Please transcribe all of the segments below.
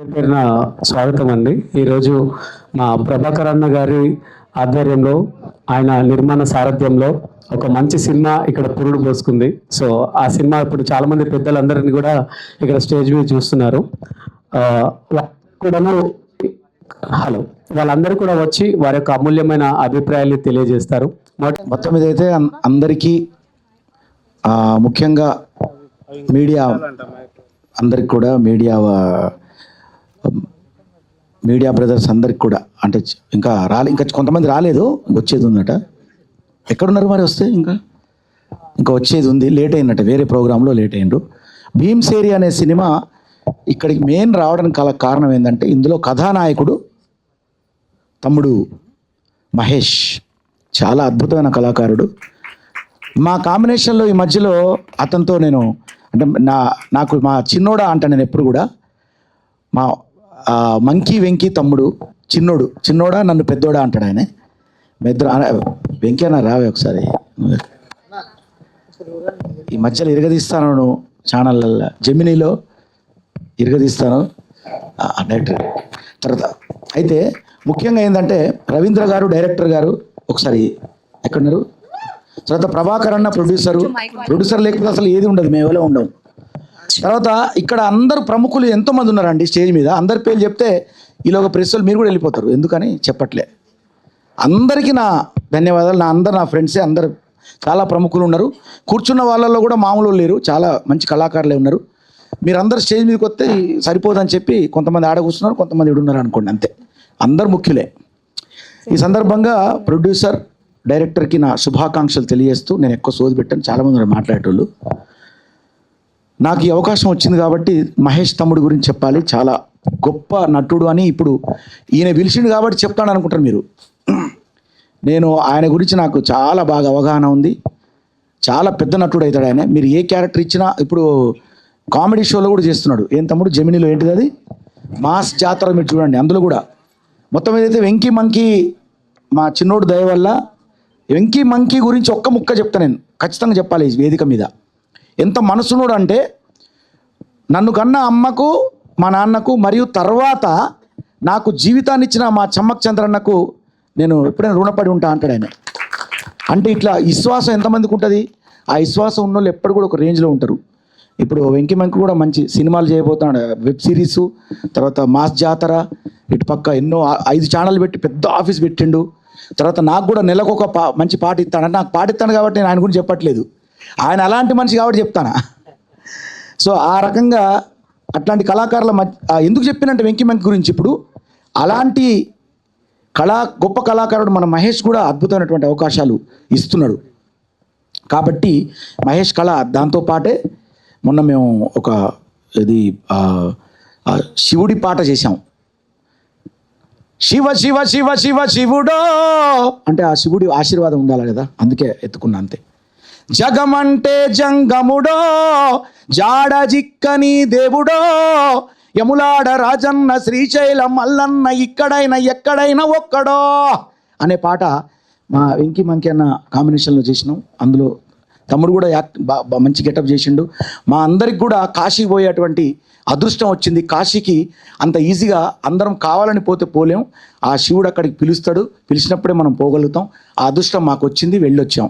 పేరున స్వాగతం అండి. ఈరోజు మా ప్రభాకర్ అన్న గారి ఆధ్వర్యంలో ఆయన నిర్మాణ సారథ్యంలో ఒక మంచి సినిమా ఇక్కడ పురుడు పోసుకుంది. సో ఆ సినిమా ఇప్పుడు చాలా మంది పెద్దలందరినీ కూడా ఇక్కడ స్టేజ్ మీద చూస్తున్నారు. కూడాను హలో వాళ్ళందరూ కూడా వచ్చి వారి యొక్క అమూల్యమైన అభిప్రాయాలు తెలియజేస్తారు. మొత్తం మీద అయితే అందరికీ ముఖ్యంగా మీడియా అందరికి కూడా మీడియా బ్రదర్స్ అందరికి కూడా అంటే ఇంకా కొంతమంది రాలేదు, వచ్చేది ఉందట. ఎక్కడున్నారు మరి? వస్తే ఇంకా వచ్చేది ఉంది, లేట్ అయినట్ట, వేరే ప్రోగ్రాంలో లేట్ అయ్యిండ్రు. భీమ్సేరి అనే సినిమా ఇక్కడికి మెయిన్ రావడానికి కారణం ఏంటంటే ఇందులో కథానాయకుడు తమ్ముడు మహేష్ చాలా అద్భుతమైన కళాకారుడు. మా కాంబినేషన్లో ఈ మధ్యలో అతనితో నేను అంటే నాకు మా చిన్నోడా అంట, నేను ఎప్పుడు కూడా మా మంకీ వెంకీ తమ్ముడు చిన్నోడా నన్ను పెద్దోడా అంటాడు ఆయన. వెంకీ అన్న రావే ఒకసారి, ఈ మధ్యలో ఇరగదీస్తాను ఛానళ్ళల్లో, జెమినీలో ఇరగదీస్తాను డైరెక్టర్. తర్వాత అయితే ముఖ్యంగా ఏంటంటే రవీంద్ర గారు డైరెక్టర్ గారు ఒకసారి ఎక్కడున్నారు, తర్వాత ప్రభాకర్ అన్న ప్రొడ్యూసర్ లేకపోతే అసలు ఏది ఉండదు, మేము ఎవరో ఉండవు. తర్వాత ఇక్కడ అందరు ప్రముఖులు ఎంతోమంది ఉన్నారండి స్టేజ్ మీద. అందరి పేర్లు చెప్తే ఈలోగా ప్రెస్సులు మీరు కూడా వెళ్ళిపోతారు, ఎందుకని చెప్పట్లే. అందరికీ నా ధన్యవాదాలు. నా ఫ్రెండ్సే అందరు చాలా ప్రముఖులు ఉన్నారు. కూర్చున్న వాళ్ళల్లో కూడా మామూలు లేరు, చాలా మంచి కళాకారులే ఉన్నారు. మీరందరూ స్టేజ్ మీదకి వస్తే సరిపోదని చెప్పి కొంతమంది ఆడ కూర్చున్నారు, కొంతమంది ఇడున్నారు అనుకోండి, అంతే. అందరు ముఖ్యులే. ఈ సందర్భంగా ప్రొడ్యూసర్ డైరెక్టర్కి నా శుభాకాంక్షలు తెలియజేస్తూ, నేను ఎక్కువ సోది పెట్టాను, చాలామంది మాట్లాడేటోళ్ళు. నాకు ఈ అవకాశం వచ్చింది కాబట్టి మహేష్ తమ్ముడు గురించి చెప్పాలి. చాలా గొప్ప నటుడు అని ఇప్పుడు ఈయన పిలిచిండు కాబట్టి చెప్తాను అనుకుంటారు మీరు. నేను ఆయన గురించి నాకు చాలా బాగా అవగాహన ఉంది. చాలా పెద్ద నటుడు అవుతాడు ఆయన. మీరు ఏ క్యారెక్టర్ ఇచ్చినా, ఇప్పుడు కామెడీ షోలో కూడా చేస్తున్నాడు. ఏం తమ్ముడు జెమినీలో ఏంటిది అది, మాస్ జాతర, మీరు చూడండి. అందులో కూడా మొత్తం ఏదైతే వెంకీ మంకీ మా చిన్నోడు దయ వల్ల వెంకీ మంకీ గురించి ఒక్క ముక్క చెప్తా, నేను ఖచ్చితంగా చెప్పాలి ఈ వేదిక మీద. ఎంత మనసునోడు అంటే నన్ను కన్నా అమ్మకు, మా నాన్నకు, మరియు తర్వాత నాకు జీవితాన్ని ఇచ్చిన మా చమ్మక్ చంద్రన్నకు నేను ఎప్పుడైనా రుణపడి ఉంటా అంటాడు ఆయన. అంటే ఇట్లా విశ్వాసం ఎంతమందికి ఉంటుంది? ఆ విశ్వాసం ఉన్న వాళ్ళు ఎప్పుడు కూడా ఒక రేంజ్లో ఉంటారు. ఇప్పుడు వెంకీ మంకి కూడా మంచి సినిమాలు చేయబోతున్నాడు, వెబ్ సిరీసు, తర్వాత మాస్ జాతర, ఇటు పక్క ఎన్నో 5 ఛానల్ పెట్టి పెద్ద ఆఫీస్ పెట్టిండు. తర్వాత నాకు కూడా నెలకు ఒక మంచి పాట ఇస్తాడు. నాకు పాట ఇస్తాను కాబట్టి నేను ఆయన గురించి చెప్పట్లేదు, ఆయన అలాంటి మనిషి కాబట్టి చెప్తానా. సో ఆ రకంగా అట్లాంటి కళాకారుల ఎందుకు చెప్పినంటే వెంకీ మంకి గురించి, ఇప్పుడు అలాంటి గొప్ప కళాకారుడు మన మహేష్ కూడా అద్భుతమైనటువంటి అవకాశాలు ఇస్తున్నాడు. కాబట్టి మహేష్ కళ దాంతోపాటే మొన్న మేము ఒక ఇది శివుడి పాట చేశాం. శివ శివ శివ శివ శివుడో అంటే ఆ శివుడి ఆశీర్వాదం ఉండాలి కదా, అందుకే ఎత్తుకున్నా అంతే. జగమంటే జంగముడో జాడ జిక్కని దేవుడో యములాడ రాజన్న శ్రీశైలం మల్లన్న ఇక్కడైనా ఎక్కడైనా ఒక్కడో అనే పాట మా వెంకీ మంకి అన్న కాంబినేషన్లో చేసినాం. అందులో తమ్ముడు కూడా మంచి గెటప్ చేసిండు. మా అందరికి కూడా కాశీ పోయేటువంటి అదృష్టం వచ్చింది. కాశీకి అంత ఈజీగా అందరం కావాలని పోతే పోలేం. ఆ శివుడు అక్కడికి పిలుస్తాడు, పిలిచినప్పుడే మనం పోగలుగుతాం. ఆ అదృష్టం మాకు వచ్చింది, వెళ్ళొచ్చాం.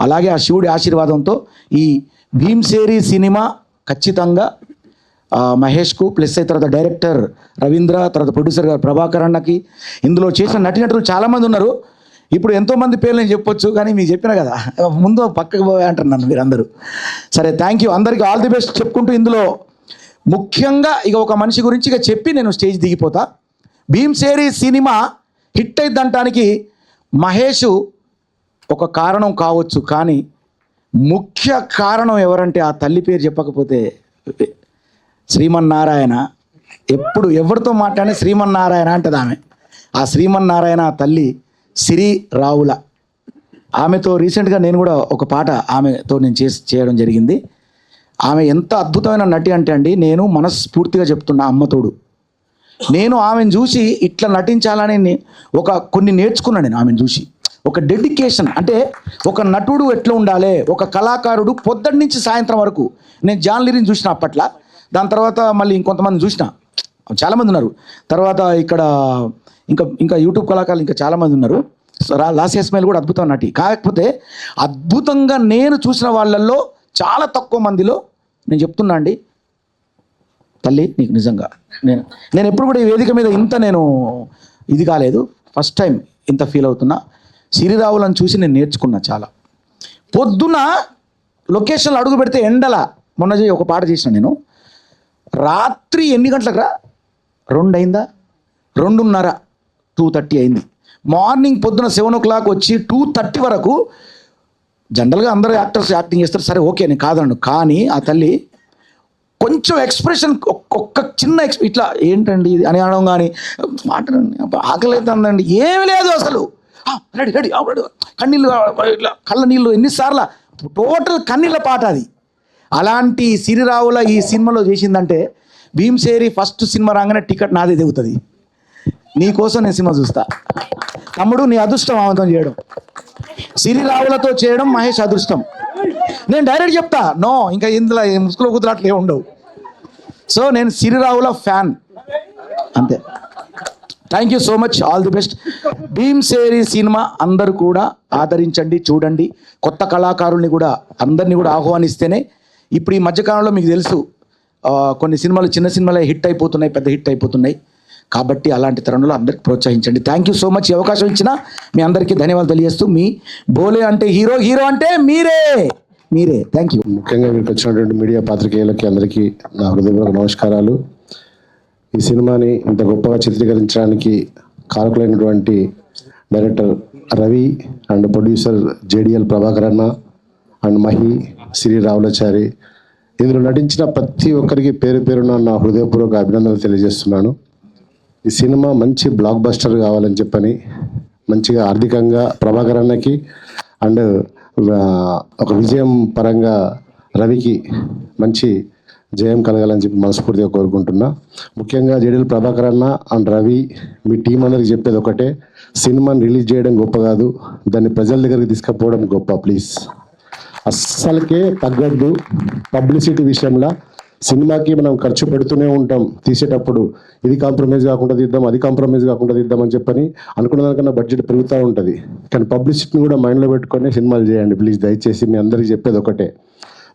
అలాగే ఆ శివుడి ఆశీర్వాదంతో ఈ భీమ్సేరి సినిమా ఖచ్చితంగా మహేష్కు ప్లస్ అయిన తర్వాత డైరెక్టర్ రవీంద్ర, తర్వాత ప్రొడ్యూసర్ గారు ప్రభాకర్ అన్నకి, ఇందులో చేసిన నటీనటులు చాలామంది ఉన్నారు. ఇప్పుడు ఎంతోమంది పేర్లు నేను చెప్పొచ్చు, కానీ మీకు చెప్పిన కదా ముందు పక్కకు పోయా అంటారు నన్ను మీరందరూ. సరే, థ్యాంక్ యూ, అందరికీ ఆల్ ది బెస్ట్ చెప్పుకుంటూ, ఇందులో ముఖ్యంగా ఇక ఒక మనిషి గురించి ఇక చెప్పి నేను స్టేజ్ దిగిపోతా. భీమ్సేరి సినిమా హిట్ అయిద్దంటానికి మహేష్ ఒక కారణం కావచ్చు, కానీ ముఖ్య కారణం ఎవరంటే ఆ తల్లి పేరు చెప్పకపోతే శ్రీమన్నారాయణ. ఎప్పుడు ఎవరితో మాట్లాడినా శ్రీమన్నారాయణ అంటది ఆమె. ఆ శ్రీమన్నారాయణ ఆ తల్లి సిరి రావుల. ఆమెతో రీసెంట్గా నేను కూడా ఒక పాట ఆమెతో నేను చేయడం జరిగింది. ఆమె ఎంత అద్భుతమైన నటి అంటే అండి, నేను మనస్ఫూర్తిగా చెప్తున్నా, అమ్మతోడు నేను ఆమెను చూసి ఇట్లా నటించాలని కొన్ని నేర్చుకున్నాను. నేను ఆమెను చూసి ఒక డెడికేషన్, అంటే ఒక నటుడు ఎట్లా ఉండాలి, ఒక కళాకారుడు పొద్దున్న నుంచి సాయంత్రం వరకు. నేను జాన్ లిరిని చూసిన అప్పట్లో, దాని తర్వాత మళ్ళీ ఇంకొంతమంది చూసిన, చాలామంది ఉన్నారు. తర్వాత ఇక్కడ ఇంకా ఇంకా యూట్యూబ్ కళాకారులు ఇంకా చాలామంది ఉన్నారు. లాస్ట్ ఇస్మాయిల్ కూడా అద్భుతం నటి. కాకపోతే అద్భుతంగా నేను చూసిన వాళ్ళల్లో చాలా తక్కువ మందిలో నేను చెప్తున్నా అండి, తల్లి నీకు నిజంగా నేను ఎప్పుడు కూడా ఈ వేదిక మీద ఇంత నేను ఇది కాలేదు. ఫస్ట్ టైం ఇంత ఫీల్ అవుతున్నా. సిరిరావులను చూసి నేను నేర్చుకున్నా చాలా. పొద్దున లొకేషన్లో అడుగు పెడితే ఎండల మొన్న ఒక పాట చేసిన నేను. రాత్రి ఎన్ని గంటలకు రా, 2 అయిందా, 2:30, 2:30 అయింది. మార్నింగ్ పొద్దున 7 o'clock వచ్చి 2:30 వరకు. జనరల్గా అందరూ యాక్టర్స్ యాక్టింగ్ చేస్తారు, సరే ఓకే నేను కాదన్ను. కానీ ఆ తల్లి కొంచెం ఎక్స్ప్రెషన్, ఒక్క చిన్న ఇట్లా ఏంటండి ఇది అని అనడం, కానీ మాట్లాడండి ఆకలి అవుతుందండి, ఏమి లేదు అసలు, రెడీ రెడీ కన్నీళ్ళు ఇట్లా కళ్ళ నీళ్ళు ఎన్నిసార్లు, టోటల్ కన్నీళ్ళ పాట అది. అలాంటి సిరిరావుల ఈ సినిమాలో చేసిందంటే, భీమ్సేరి ఫస్ట్ సినిమా రాగానే టికెట్ నాదే దిగుతుంది. నీకోసం నేను సినిమా చూస్తా. తమ్ముడు నీ అదృష్టం ఆవంతం చేయడం, సిరిరావులతో చేయడం మహేష్ అదృష్టం. నేను డైరెక్ట్ చెప్తా, నో ఇంకా ఇందులో ముసుగులో కుదరట్లే ఉండవు. సో నేను సిరిరావుల ఫ్యాన్ అంతే. Thank you so much, all the best. Bhimseri cinema అందరూ కూడా ఆదరించండి, చూడండి. కొత్త కళాకారుల్ని కూడా అందరినీ కూడా ఆహ్వానిస్తేనే. ఇప్పుడు ఈ మధ్యకాలంలో మీకు తెలుసు కొన్ని సినిమాలు చిన్న సినిమాలే హిట్ అయిపోతున్నాయి, పెద్ద హిట్ అయిపోతున్నాయి. కాబట్టి అలాంటి తరుణంలో అందరికి ప్రోత్సహించండి. Thank you so much. ఈ అవకాశం ఇచ్చిన మీ అందరికీ ధన్యవాదాలు తెలియజేస్తూ, మీ బోలే అంటే హీరో, హీరో అంటే మీరే. Thank you. ముఖ్యంగా మీకు వచ్చినటువంటి మీడియా పాత్రికేయులకి అందరికీ నా హృదయపూర్వక నమస్కారాలు. ఈ సినిమాని ఇంత గొప్పగా చిత్రీకరించడానికి కారకులైనటువంటి director Ravi and producer JDL Prabhakar అన్న అండ్ మహి సిరిరావులాచారి, ఇందులో నటించిన ప్రతి ఒక్కరికి పేరు పేరున నా హృదయపూర్వక అభినందనలు తెలియజేస్తున్నాను. ఈ సినిమా మంచి బ్లాక్ బస్టర్ కావాలని చెప్పని, మంచిగా ఆర్థికంగా ప్రభాకర్ అన్నకి అండ్ ఒక విజయం పరంగా రవికి మంచి జయం కలగాలని చెప్పి మనస్ఫూర్తిగా కోరుకుంటున్నా. ముఖ్యంగా జేడీఎల్ ప్రభాకర్ అన్న అండ్ రవి, మీ టీం అందరికి చెప్పేది ఒకటే, సినిమాని రిలీజ్ చేయడం గొప్ప కాదు, దాన్ని ప్రజల దగ్గరికి తీసుకుపోవడం గొప్ప. ప్లీజ్ అస్సలకే తగ్గద్దు. పబ్లిసిటీ విషయంలో సినిమాకి మనం ఖర్చు పెడుతూనే ఉంటాం, తీసేటప్పుడు ఇది కాంప్రమైజ్ కాకుండా తీద్దాం, అది కాంప్రమైజ్ కాకుండా తీద్దాం అని చెప్పని అనుకున్న దానికన్నా బడ్జెట్ పెరుగుతూ ఉంటుంది. కానీ పబ్లిసిటీని కూడా మైండ్లో పెట్టుకొని సినిమాలు చేయండి ప్లీజ్. దయచేసి మీ అందరికీ చెప్పేది ఒకటే,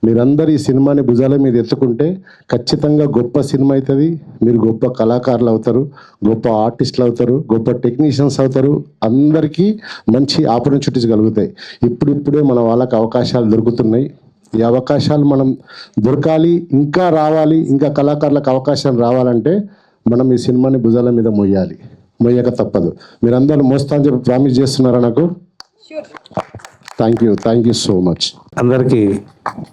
మీరందరూ ఈ సినిమాని భుజాల మీద ఎత్తుకుంటే ఖచ్చితంగా గొప్ప సినిమా అవుతుంది. మీరు గొప్ప కళాకారులు అవుతారు, గొప్ప ఆర్టిస్టులు అవుతారు, గొప్ప టెక్నీషియన్స్ అవుతారు. అందరికీ మంచి ఆపర్చునిటీస్ కలుగుతాయి. ఇప్పుడిప్పుడే మన వాళ్ళకి అవకాశాలు దొరుకుతున్నాయి. ఈ అవకాశాలు మనం దొరకాలి, ఇంకా రావాలి, ఇంకా కళాకారులకు అవకాశం రావాలంటే మనం ఈ సినిమాని భుజాల మీద మొయ్యాలి, మొయ్యక తప్పదు. మీరందరూ మోస్తా అని చెప్పి ప్రామిస్ చేస్తున్నారా నాకు? Thank you so much. అందరికీ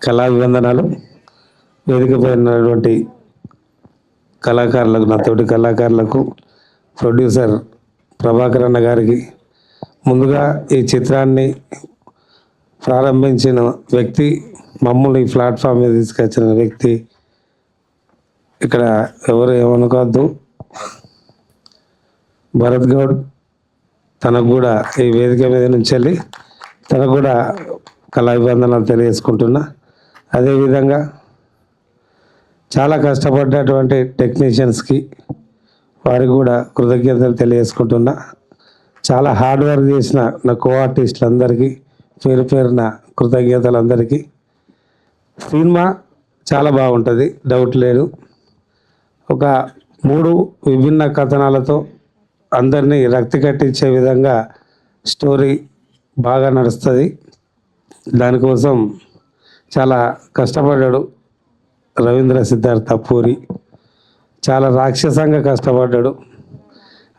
కళాభివందనాలు. వేదిక పైనటువంటి కళాకారులకు, నా తోటి కళాకారులకు, ప్రొడ్యూసర్ ప్రభాకర్ అన్న గారికి, ముందుగా ఈ చిత్రాన్ని ప్రారంభించిన వ్యక్తి, మమ్మల్ని ఈ ప్లాట్ఫామ్ మీద తీసుకొచ్చిన వ్యక్తి, ఇక్కడ ఎవరు ఏమనుకోవద్దు, భరత్ గౌడ్, తనకు కూడా ఈ వేదిక మీద నుంచి వెళ్ళి తనకు కూడా కళాభివందనాలు తెలియజేసుకుంటున్నా. అదేవిధంగా చాలా కష్టపడ్డటువంటి టెక్నీషియన్స్కి వారికి కూడా కృతజ్ఞతలు తెలియజేసుకుంటున్నా. చాలా హార్డ్ వర్క్ చేసిన నా కో ఆర్టిస్టులందరికీ పేరు పేరున కృతజ్ఞతలు అందరికీ. సినిమా చాలా బాగుంటుంది, డౌట్ లేదు. ఒక 3 విభిన్న కథనాలతో అందరినీ రక్తి కట్టించే విధంగా స్టోరీ బాగా నడుస్తుంది. దానికోసం చాలా కష్టపడ్డాడు రవీంద్ర సిద్ధార్థ పూరి, చాలా రాక్షసంగా కష్టపడ్డాడు.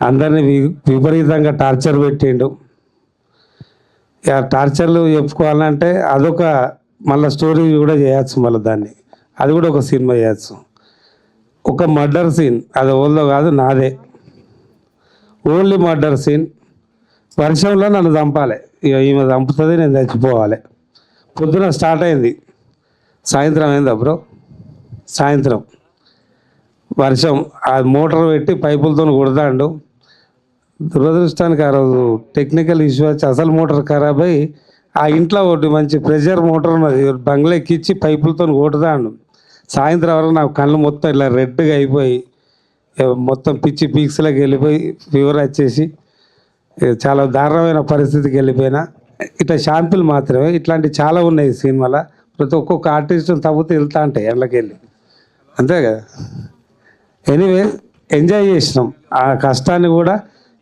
అందరినీ విపరీతంగా టార్చర్ పెట్టిండు. ఆ టార్చర్లు చెప్పుకోవాలంటే అదొక మళ్ళీ స్టోరీ కూడా చేయొచ్చు, మళ్ళీ దాన్ని అది కూడా ఒక సినిమా చేయొచ్చు. ఒక మర్డర్ సీన్, అది ఓల్దో కాదు నాదే, ఓన్లీ మర్డర్ సీన్. వర్షంలో నన్ను చంపాలి, ఇక ఈమె చంపుతుంది, నేను చచ్చిపోవాలి. పొద్దున స్టార్ట్ అయింది, సాయంత్రం అయిందా బ్రో, సాయంత్రం వర్షం, ఆ మోటార్ పెట్టి పైపులతో కొడతాడు. దురదృష్టానికి ఆ రోజు టెక్నికల్ ఇష్యూ వచ్చి అసలు మోటార్ ఖరాబ్ అయ్యి ఆ ఇంట్లో ఒకటి మంచి ప్రెషర్ మోటార్ ఉన్నది, బంగ్లా ఎక్కించి పైపులతో కొడతాడు. సాయంత్రం వరకు నాకు కళ్ళు మొత్తం ఇలా రెడ్గా అయిపోయి మొత్తం పిచ్చి పీక్స్లోకి వెళ్ళిపోయి ఫీవర్ వచ్చేసి చాలా దారుణమైన పరిస్థితికి వెళ్ళిపోయినా ఇట్లా షాంపుల్ మాత్రమే ఇట్లాంటి చాలా ఉన్నాయి ఈ సినిమాలో. ప్రతి ఒక్కొక్క ఆర్టిస్ట్ని తవ్వుతూ వెళ్తా ఉంటాయి ఎండ్లకి వెళ్ళి, అంతే కదా. ఎనీవే ఎంజాయ్ చేసినాం ఆ కష్టాన్ని కూడా,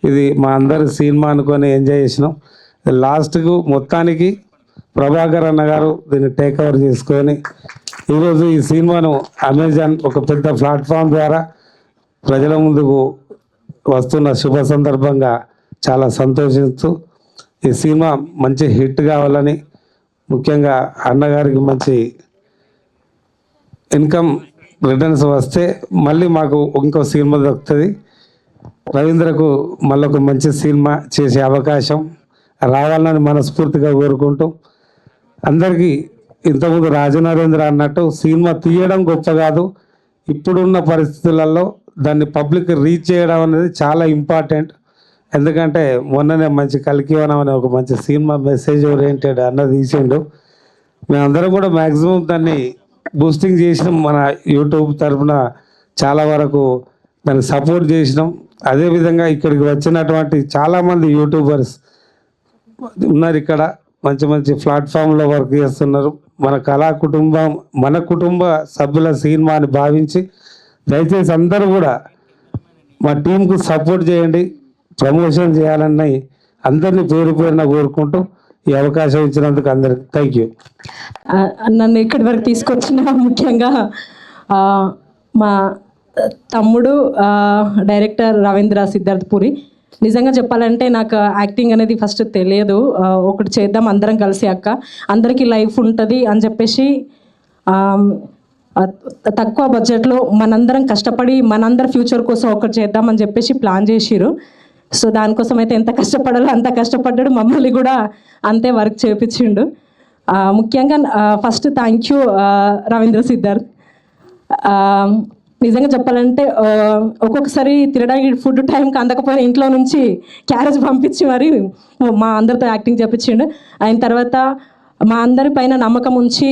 ఇది మా అందరి సినిమా అనుకొని ఎంజాయ్ చేసినాం. లాస్ట్కు మొత్తానికి ప్రభాకర్ అన్న గారు దీన్ని టేక్ ఓవర్ చేసుకొని ఈరోజు ఈ సినిమాను అమెజాన్ ఒక పెద్ద ప్లాట్ఫామ్ ద్వారా ప్రజల ముందుకు వస్తున్న శుభ సందర్భంగా చాలా సంతోషిస్తూ ఈ సినిమా మంచి హిట్ కావాలని, ముఖ్యంగా అన్నగారికి మంచి ఇన్కమ్ రిటర్న్స్ వస్తే మళ్ళీ మాకు ఇంకో సినిమా దొరుకుతుంది. రవీంద్రకు మళ్ళీ ఒక మంచి సినిమా చేసే అవకాశం రావాలని మనస్ఫూర్తిగా కోరుకుంటూ, అందరికీ ఇంతకుముందు రాజనరేంద్ర అన్నట్టు సినిమా తీయడం గొప్ప కాదు, ఇప్పుడున్న పరిస్థితులలో దాన్ని పబ్లిక్ రీచ్ చేయడం అనేది చాలా ఇంపార్టెంట్. ఎందుకంటే మొన్ననే మంచి కలికివనం అనే ఒక మంచి సినిమా మెసేజ్ ఓరియంటెడ్ అన్నది తీసిండు. మేమందరం కూడా మ్యాక్సిమం దాన్ని బూస్టింగ్ చేసినాం, మన యూట్యూబ్ తరఫున చాలా వరకు దాన్ని సపోర్ట్ చేసినాం. అదేవిధంగా ఇక్కడికి వచ్చినటువంటి చాలామంది యూట్యూబర్స్ ఉన్నారు, ఇక్కడ మంచి మంచి ప్లాట్ఫామ్లో వర్క్ చేస్తున్నారు. మన కళా కుటుంబం, మన కుటుంబ సభ్యుల సినిమా అని భావించి దయచేసి అందరూ కూడా మా టీంకు సపోర్ట్ చేయండి, ప్రమోషన్ చేయాలని అందరినీ పేరు పేరున కోరుకుంటూ ఈ అవకాశం ఇచ్చినందుకు అందరికి థ్యాంక్ యూ. నన్ను ఇక్కడి వరకు తీసుకొచ్చిన ముఖ్యంగా మా తమ్ముడు డైరెక్టర్ రవీంద్ర సిద్ధార్థపూరి. నిజంగా చెప్పాలంటే నాకు యాక్టింగ్ అనేది ఫస్ట్ తెలియదు. ఒకటి చేద్దాం అందరం కలిసి, అక్క అందరికీ లైఫ్ ఉంటుంది అని చెప్పేసి తక్కువ బడ్జెట్లో మనందరం కష్టపడి మనందరి ఫ్యూచర్ కోసం ఒకటి చేద్దామని చెప్పేసి ప్లాన్ చేసిరు. సో దానికోసం అయితే ఎంత కష్టపడాలో అంత కష్టపడ్డాడు, మమ్మల్ని కూడా అంతే వర్క్ చేయించిండు. ముఖ్యంగా first thank you Ravindra Siddharth. నిజంగా చెప్పాలంటే ఒక్కొక్కసారి తినడానికి ఫుడ్ టైంకి అందకపోయినా ఇంట్లో నుంచి క్యారేజ్ పంపించి మరి మా అందరితో యాక్టింగ్ చేయించిండు. అయిన తర్వాత మా అందరి పైన నమ్మకం ఉంచి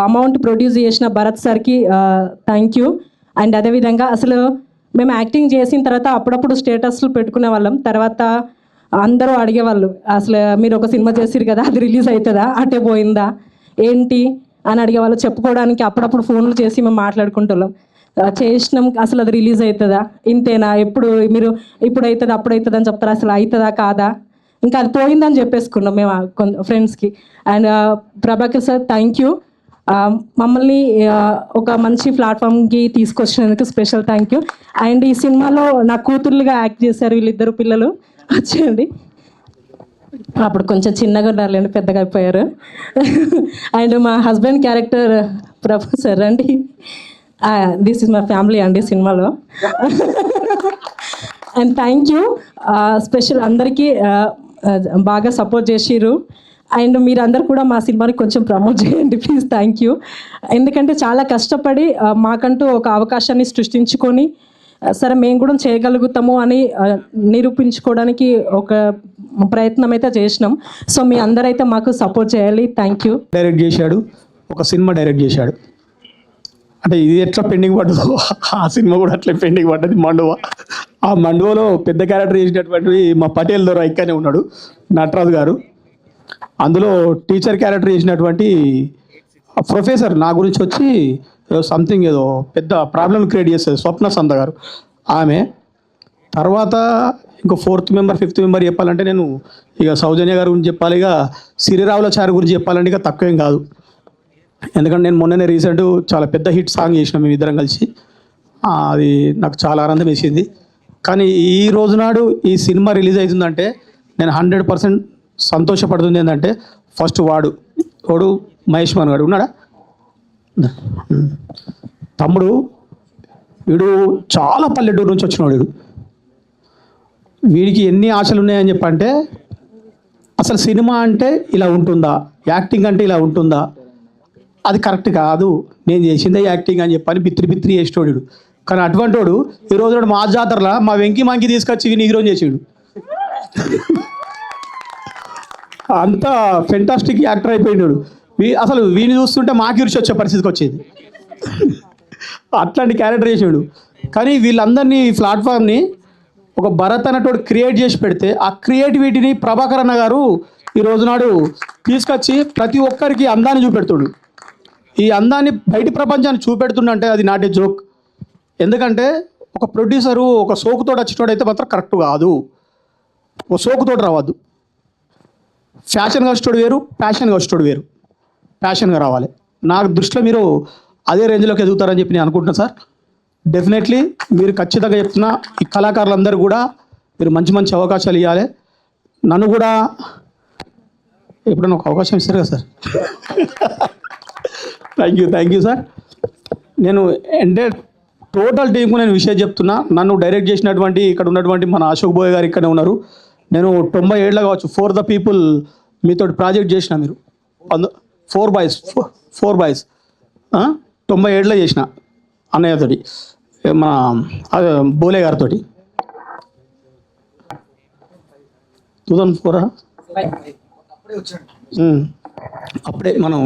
అమౌంట్ ప్రొడ్యూస్ చేసిన భరత్ సార్కి థ్యాంక్ యూ. అండ్ అదేవిధంగా అసలు మేము యాక్టింగ్ చేసిన తర్వాత అప్పుడప్పుడు స్టేటస్లు పెట్టుకునే వాళ్ళం. తర్వాత అందరూ అడిగేవాళ్ళు, అసలు మీరు ఒక సినిమా చేసిరు కదా, అది రిలీజ్ అవుతుందా, అటే పోయిందా ఏంటి అని అడిగేవాళ్ళు. చెప్పుకోవడానికి అప్పుడప్పుడు ఫోన్లు చేసి మేము మాట్లాడుకుంటున్నాం, చేసినాం అసలు అది రిలీజ్ అవుతుందా, ఇంతేనా, ఎప్పుడు మీరు ఇప్పుడు అవుతుంది అప్పుడు అవుతుంది అని చెప్తారు, అసలు అవుతుందా కాదా, ఇంకా అది పోయిందని చెప్పేసుకున్నాం మేము ఫ్రెండ్స్కి. And Prabhakar sir thank you, మమ్మల్ని ఒక మంచి ప్లాట్ఫామ్కి తీసుకొచ్చినందుకు స్పెషల్ థ్యాంక్ యూ. అండ్ ఈ సినిమాలో నా కూతుర్లుగా యాక్ట్ చేశారు వీళ్ళిద్దరు పిల్లలు, వచ్చేయండి. అప్పుడు కొంచెం చిన్నగా ఉండాలండి, పెద్దగా అయిపోయారు. అండ్ మా హస్బెండ్ క్యారెక్టర్ ప్రభు సార్ అండి, దిస్ ఇస్ మై ఫ్యామిలీ అండి సినిమాలో. అండ్ థ్యాంక్ యూ స్పెషల్ అందరికీ బాగా సపోర్ట్ చేసిర్రు. అండ్ మీరందరూ కూడా మా సినిమాని కొంచెం ప్రమోట్ చేయండి ప్లీజ్, థ్యాంక్ యూ. ఎందుకంటే చాలా కష్టపడి మాకంటూ ఒక అవకాశాన్ని సృష్టించుకొని సరే మేము కూడా చేయగలుగుతాము అని నిరూపించుకోవడానికి ఒక ప్రయత్నం అయితే చేసినాం. సో మీ అందరైతే మాకు సపోర్ట్ చేయాలి, థ్యాంక్ యూ. డైరెక్ట్ చేశాడు, ఒక సినిమా డైరెక్ట్ చేశాడు. అంటే ఇది ఎట్లా పెండింగ్ పడ్డదో ఆ సినిమా కూడా అట్లా పెండింగ్ పడ్డది, మండువ. ఆ మండువలో పెద్ద క్యారెక్టర్ చేసినటువంటి మా పటేల్ దొర ఇక్కనే ఉన్నాడు, నటరాజు గారు. అందులో టీచర్ క్యారెక్టర్ చేసినటువంటి ప్రొఫెసర్ నా గురించి వచ్చి సంథింగ్ ఏదో పెద్ద ప్రాబ్లం క్రియేట్ చేస్తుంది స్వప్న సంద గారు ఆమె. తర్వాత ఇంకో 4th మెంబర్ 5th మెంబర్ చెప్పాలంటే నేను ఇక సౌజన్య గారి గురించి చెప్పాలి, ఇక సిరిరావులచారి గురించి చెప్పాలంటే ఇక తక్కువేం కాదు. ఎందుకంటే నేను మొన్ననే రీసెంట్ చాలా పెద్ద హిట్ సాంగ్ చేసినాం మేము ఇద్దరం కలిసి, అది నాకు చాలా ఆనందం వేసింది. కానీ ఈ రోజు నాడు ఈ సినిమా రిలీజ్ అవుతుందంటే నేను 100% సంతోషపడుతుంది. ఏంటంటే ఫస్ట్ వాడు మహేష్ మన్ గారు ఉన్నాడా తమ్ముడు, వీడు చాలా పల్లెటూరు నుంచి వచ్చినాడు. వీడికి ఎన్ని ఆశలు ఉన్నాయని చెప్పంటే అసలు సినిమా అంటే ఇలా ఉంటుందా, యాక్టింగ్ అంటే ఇలా ఉంటుందా, అది కరెక్ట్ కాదు, నేను చేసిందే యాక్టింగ్ అని చెప్పని బిత్రి చేసేటోడు. కానీ అటువంటి వాడు ఈరోజు మా జాతరలో మా వెంకీ మంకి తీసుకొచ్చి వీని హీరోని చేసాడు. అంత ఫెంటాస్టిక్ యాక్టర్ అయిపోయినాడు. అసలు వీని చూస్తుంటే మాకు ఇరిచి వచ్చే పరిస్థితికి వచ్చేది, అట్లాంటి క్యారెక్టర్ చేసాడు. కానీ వీళ్ళందరినీ ఈ ప్లాట్ఫామ్ని ఒక భరత్ అనేటోడు క్రియేట్ చేసి పెడితే ఆ క్రియేటివిటీని ప్రభాకర్ అన్న గారు ఈ రోజునాడు తీసుకొచ్చి ప్రతి ఒక్కరికి అందాన్ని చూపెడుతుడు. ఈ అందాన్ని బయటి ప్రపంచాన్ని చూపెడుతుండంటే అది నాట్ ఏ జోక్. ఎందుకంటే ఒక ప్రొడ్యూసరు ఒక సోకుతోటి వచ్చేటోడైతే మాత్రం కరెక్ట్ కాదు. ఒక సోకుతోటి రావద్దు. ఫ్యాషన్గా వచ్చేటోడు వేరు, ప్యాషన్గా వచ్చేటోడు వేరు. ప్యాషన్గా రావాలి. నాకు దృష్టిలో మీరు అదే రేంజ్లోకి ఎదుగుతారని చెప్పి నేను అనుకుంటున్నాను సార్. డెఫినెట్లీ మీరు ఖచ్చితంగా చెప్తున్నా ఈ కళాకారులందరూ కూడా మీరు మంచి మంచి అవకాశాలు ఇవ్వాలి. నన్ను కూడా ఎప్పుడైనా ఒక అవకాశం ఇస్తారు కదా సార్. Thank you sir. నేను అంటే టోటల్ టీంకు నేను విషయం చెప్తున్నా. నన్ను డైరెక్ట్ చేసినటువంటి ఇక్కడ ఉన్నటువంటి మన అశోక్ బోయ్ గారు ఇక్కడే ఉన్నారు. నేను 97 కావచ్చు ఫోర్ ద పీపుల్ మీతో ప్రాజెక్ట్ చేసిన. మీరు 4 బాయ్స్ 97 చేసిన అన్నయ్యతోటి మన బోలే గారితో 2004 అప్పుడే మనం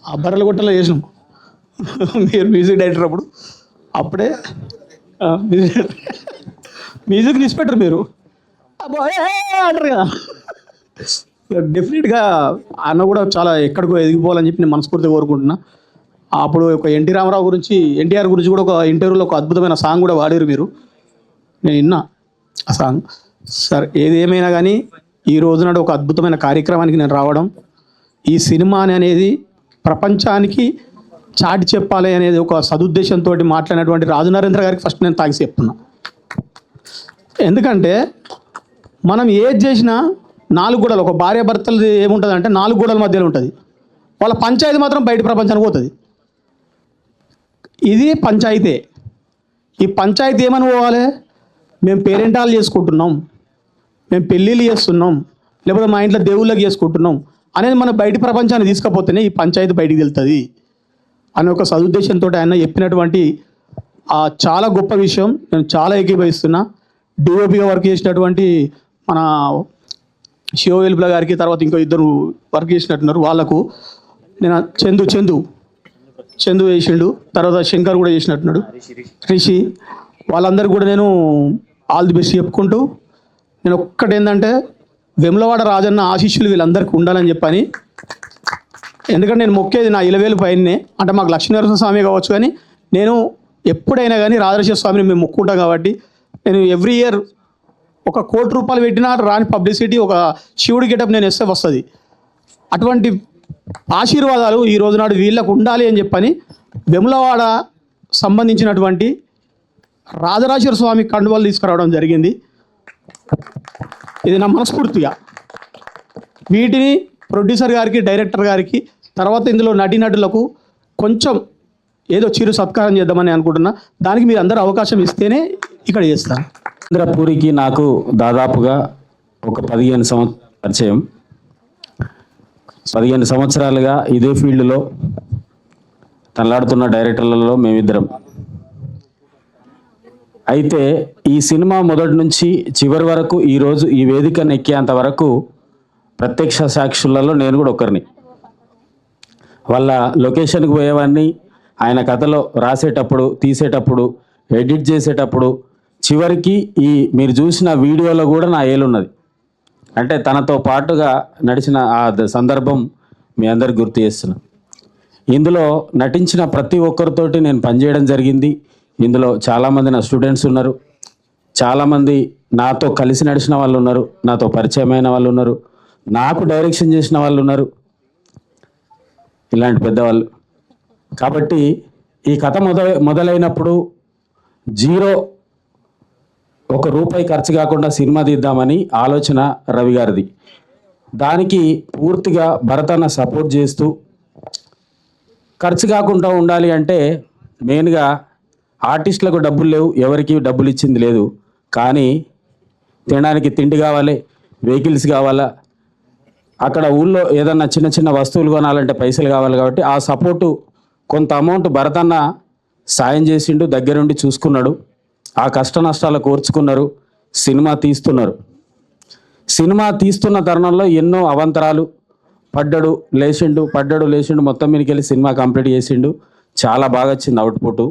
ఆ బర్రెల గుట్టలో చేసినాం. మీరు మ్యూజిక్ డైరెక్టర్ అప్పుడు అప్పుడే మ్యూజిక్ తీసిపెట్టరు మీరు అంటారు కదా. డెఫినెట్గా అన్న కూడా చాలా ఎక్కడికో ఎదిగిపోవాలని చెప్పి నేను మనస్ఫూర్తిగా కోరుకుంటున్నా. అప్పుడు ఒక ఎన్టీఆర్ గురించి కూడా ఒక ఇంటర్వ్యూలో ఒక అద్భుతమైన సాంగ్ కూడా వాడారు మీరు. నేను విన్నా ఆ సాంగ్. సార్ ఏది ఏమైనా కానీ ఈ రోజునాడు ఒక అద్భుతమైన కార్యక్రమానికి నేను రావడం, ఈ సినిమా అనేది ప్రపంచానికి చాటి చెప్పాలి అనేది ఒక సదుద్దేశంతో మాట్లాడినటువంటి రాజు నరేంద్ర గారికి ఫస్ట్ నేను థాంక్స్ చెప్తున్నా. ఎందుకంటే మనం ఏది చేసినా 4 గోడలు, ఒక భార్య భర్తలు ఏముంటుంది అంటే 4 గోడల మధ్యలో ఉంటుంది. వాళ్ళ పంచాయతీ మాత్రం బయట ప్రపంచానికి పోతుంది. ఇది పంచాయతీ. ఈ పంచాయతీ ఏమని పోవాలి? మేము పేరెంటాలు చేసుకుంటున్నాం, మేము పెళ్ళిళ్ళు చేస్తున్నాం, లేకపోతే మా ఇంట్లో దేవుళ్ళకి చేసుకుంటున్నాం అనేది మన బయట ప్రపంచాన్ని తీసుకపోతేనే ఈ పంచాయతీ బయటికి వెళ్తుంది అనే ఒక సదుద్దేశంతో ఆయన చెప్పినటువంటి చాలా గొప్ప విషయం. నేను చాలా ఏకీభవిస్తున్నా. డిఓపిగా వర్క్ చేసినటువంటి మన శివ వెలుపుల గారికి, తర్వాత ఇంకో 2 వర్క్ చేసినట్టున్నారు. వాళ్ళకు నేను చందు చేసిండు, తర్వాత శంకర్ కూడా చేసినట్టున్నాడు, రిషి, వాళ్ళందరికీ కూడా నేను ఆల్ ది బెస్ట్ చెప్పుకుంటూ నేను ఒక్కటి ఏంటంటే వెమ్లవాడ రాజన్న ఆశీస్సులు వీళ్ళందరికీ ఉండాలని చెప్పని. ఎందుకంటే నేను మొక్కేది నా ఇలవేలు పైనే, అంటే మాకు లక్ష్మీనరసింహ స్వామి కావచ్చు, కానీ నేను ఎప్పుడైనా కానీ రాజరాజేశ్వర స్వామిని మేము మొక్కుంటాం కాబట్టి నేను ఎవ్రీ ఇయర్ ఒక 1 కోటి రూపాయలు పెట్టినా రాని పబ్లిసిటీ ఒక శివుడి గెటప్ నేను ఇస్తే వస్తుంది. అటువంటి ఆశీర్వాదాలు ఈ రోజునాడు వీళ్ళకు ఉండాలి అని చెప్పని వెములవాడ సంబంధించినటువంటి రాజరాజేశ్వర స్వామి కండువాలు తీసుకురావడం జరిగింది. ఇది నా మనస్ఫూర్తిగా. వీటిని ప్రొడ్యూసర్ గారికి, డైరెక్టర్ గారికి, తర్వాత ఇందులో నటీనటులకు కొంచెం ఏదో చిరు సత్కారం చేద్దామని అనుకుంటున్నా. దానికి మీరు అందరూ అవకాశం ఇస్తేనే ఇక్కడ చేస్తాను. పూరికి నాకు దాదాపుగా ఒక 15 సంవత్సరాల పరిచయం. 15 సంవత్సరాలుగా ఇదే ఫీల్డ్లో తనలాడుతున్న డైరెక్టర్లలో మేమిద్దరం. అయితే ఈ సినిమా మొదటి నుంచి చివరి వరకు ఈరోజు ఈ వేదికను ఎక్కేంత వరకు ప్రత్యక్ష సాక్షులలో నేను కూడా ఒకరిని. వాళ్ళ లొకేషన్కి పోయేవాడిని, ఆయన కథలో రాసేటప్పుడు, తీసేటప్పుడు, ఎడిట్ చేసేటప్పుడు, చివరికి ఈ మీరు చూసిన వీడియోలో కూడా నా ఏలున్నది. అంటే తనతో పాటుగా నడిచిన ఆ సందర్భం మీ అందరికి గుర్తు చేస్తున్నా. ఇందులో నటించిన ప్రతి ఒక్కరితోటి నేను పనిచేయడం జరిగింది. ఇందులో చాలామంది నా స్టూడెంట్స్ ఉన్నారు, చాలామంది నాతో కలిసి నడిచిన వాళ్ళు ఉన్నారు, నాతో పరిచయమైన వాళ్ళు ఉన్నారు, నాకు డైరెక్షన్ చేసిన వాళ్ళు ఉన్నారు, ఇలాంటి పెద్దవాళ్ళు. కాబట్టి ఈ కథ మొదలైనప్పుడు 0 రూపాయి ఖర్చు కాకుండా సినిమా తీద్దామని ఆలోచన రవి గారిది. దానికి పూర్తిగా భరతన్న సపోర్ట్ చేస్తూ, ఖర్చు కాకుండా ఉండాలి అంటే మెయిన్గా ఆర్టిస్టులకు డబ్బులు లేవు, ఎవరికి డబ్బులు ఇచ్చింది లేదు, కానీ తినడానికి తిండి కావాలి, వెహికల్స్ కావాలా, అక్కడ ఊళ్ళో ఏదన్నా చిన్న చిన్న వస్తువులు కొనాలంటే పైసలు కావాలి. కాబట్టి ఆ సపోర్టు కొంత అమౌంట్ భరతన్న సాయం చేసిండు, దగ్గరుండి చూసుకున్నాడు. ఆ కష్ట నష్టాలు కోర్చుకున్నారు, సినిమా తీస్తున్నారు. సినిమా తీస్తున్న తరుణంలో ఎన్నో అవంతరాలు, పడ్డాడు లేచిండు, మొత్తం మీదకి వెళ్ళి సినిమా కంప్లీట్ చేసిండు. చాలా బాగా వచ్చింది అవుట్పుట్.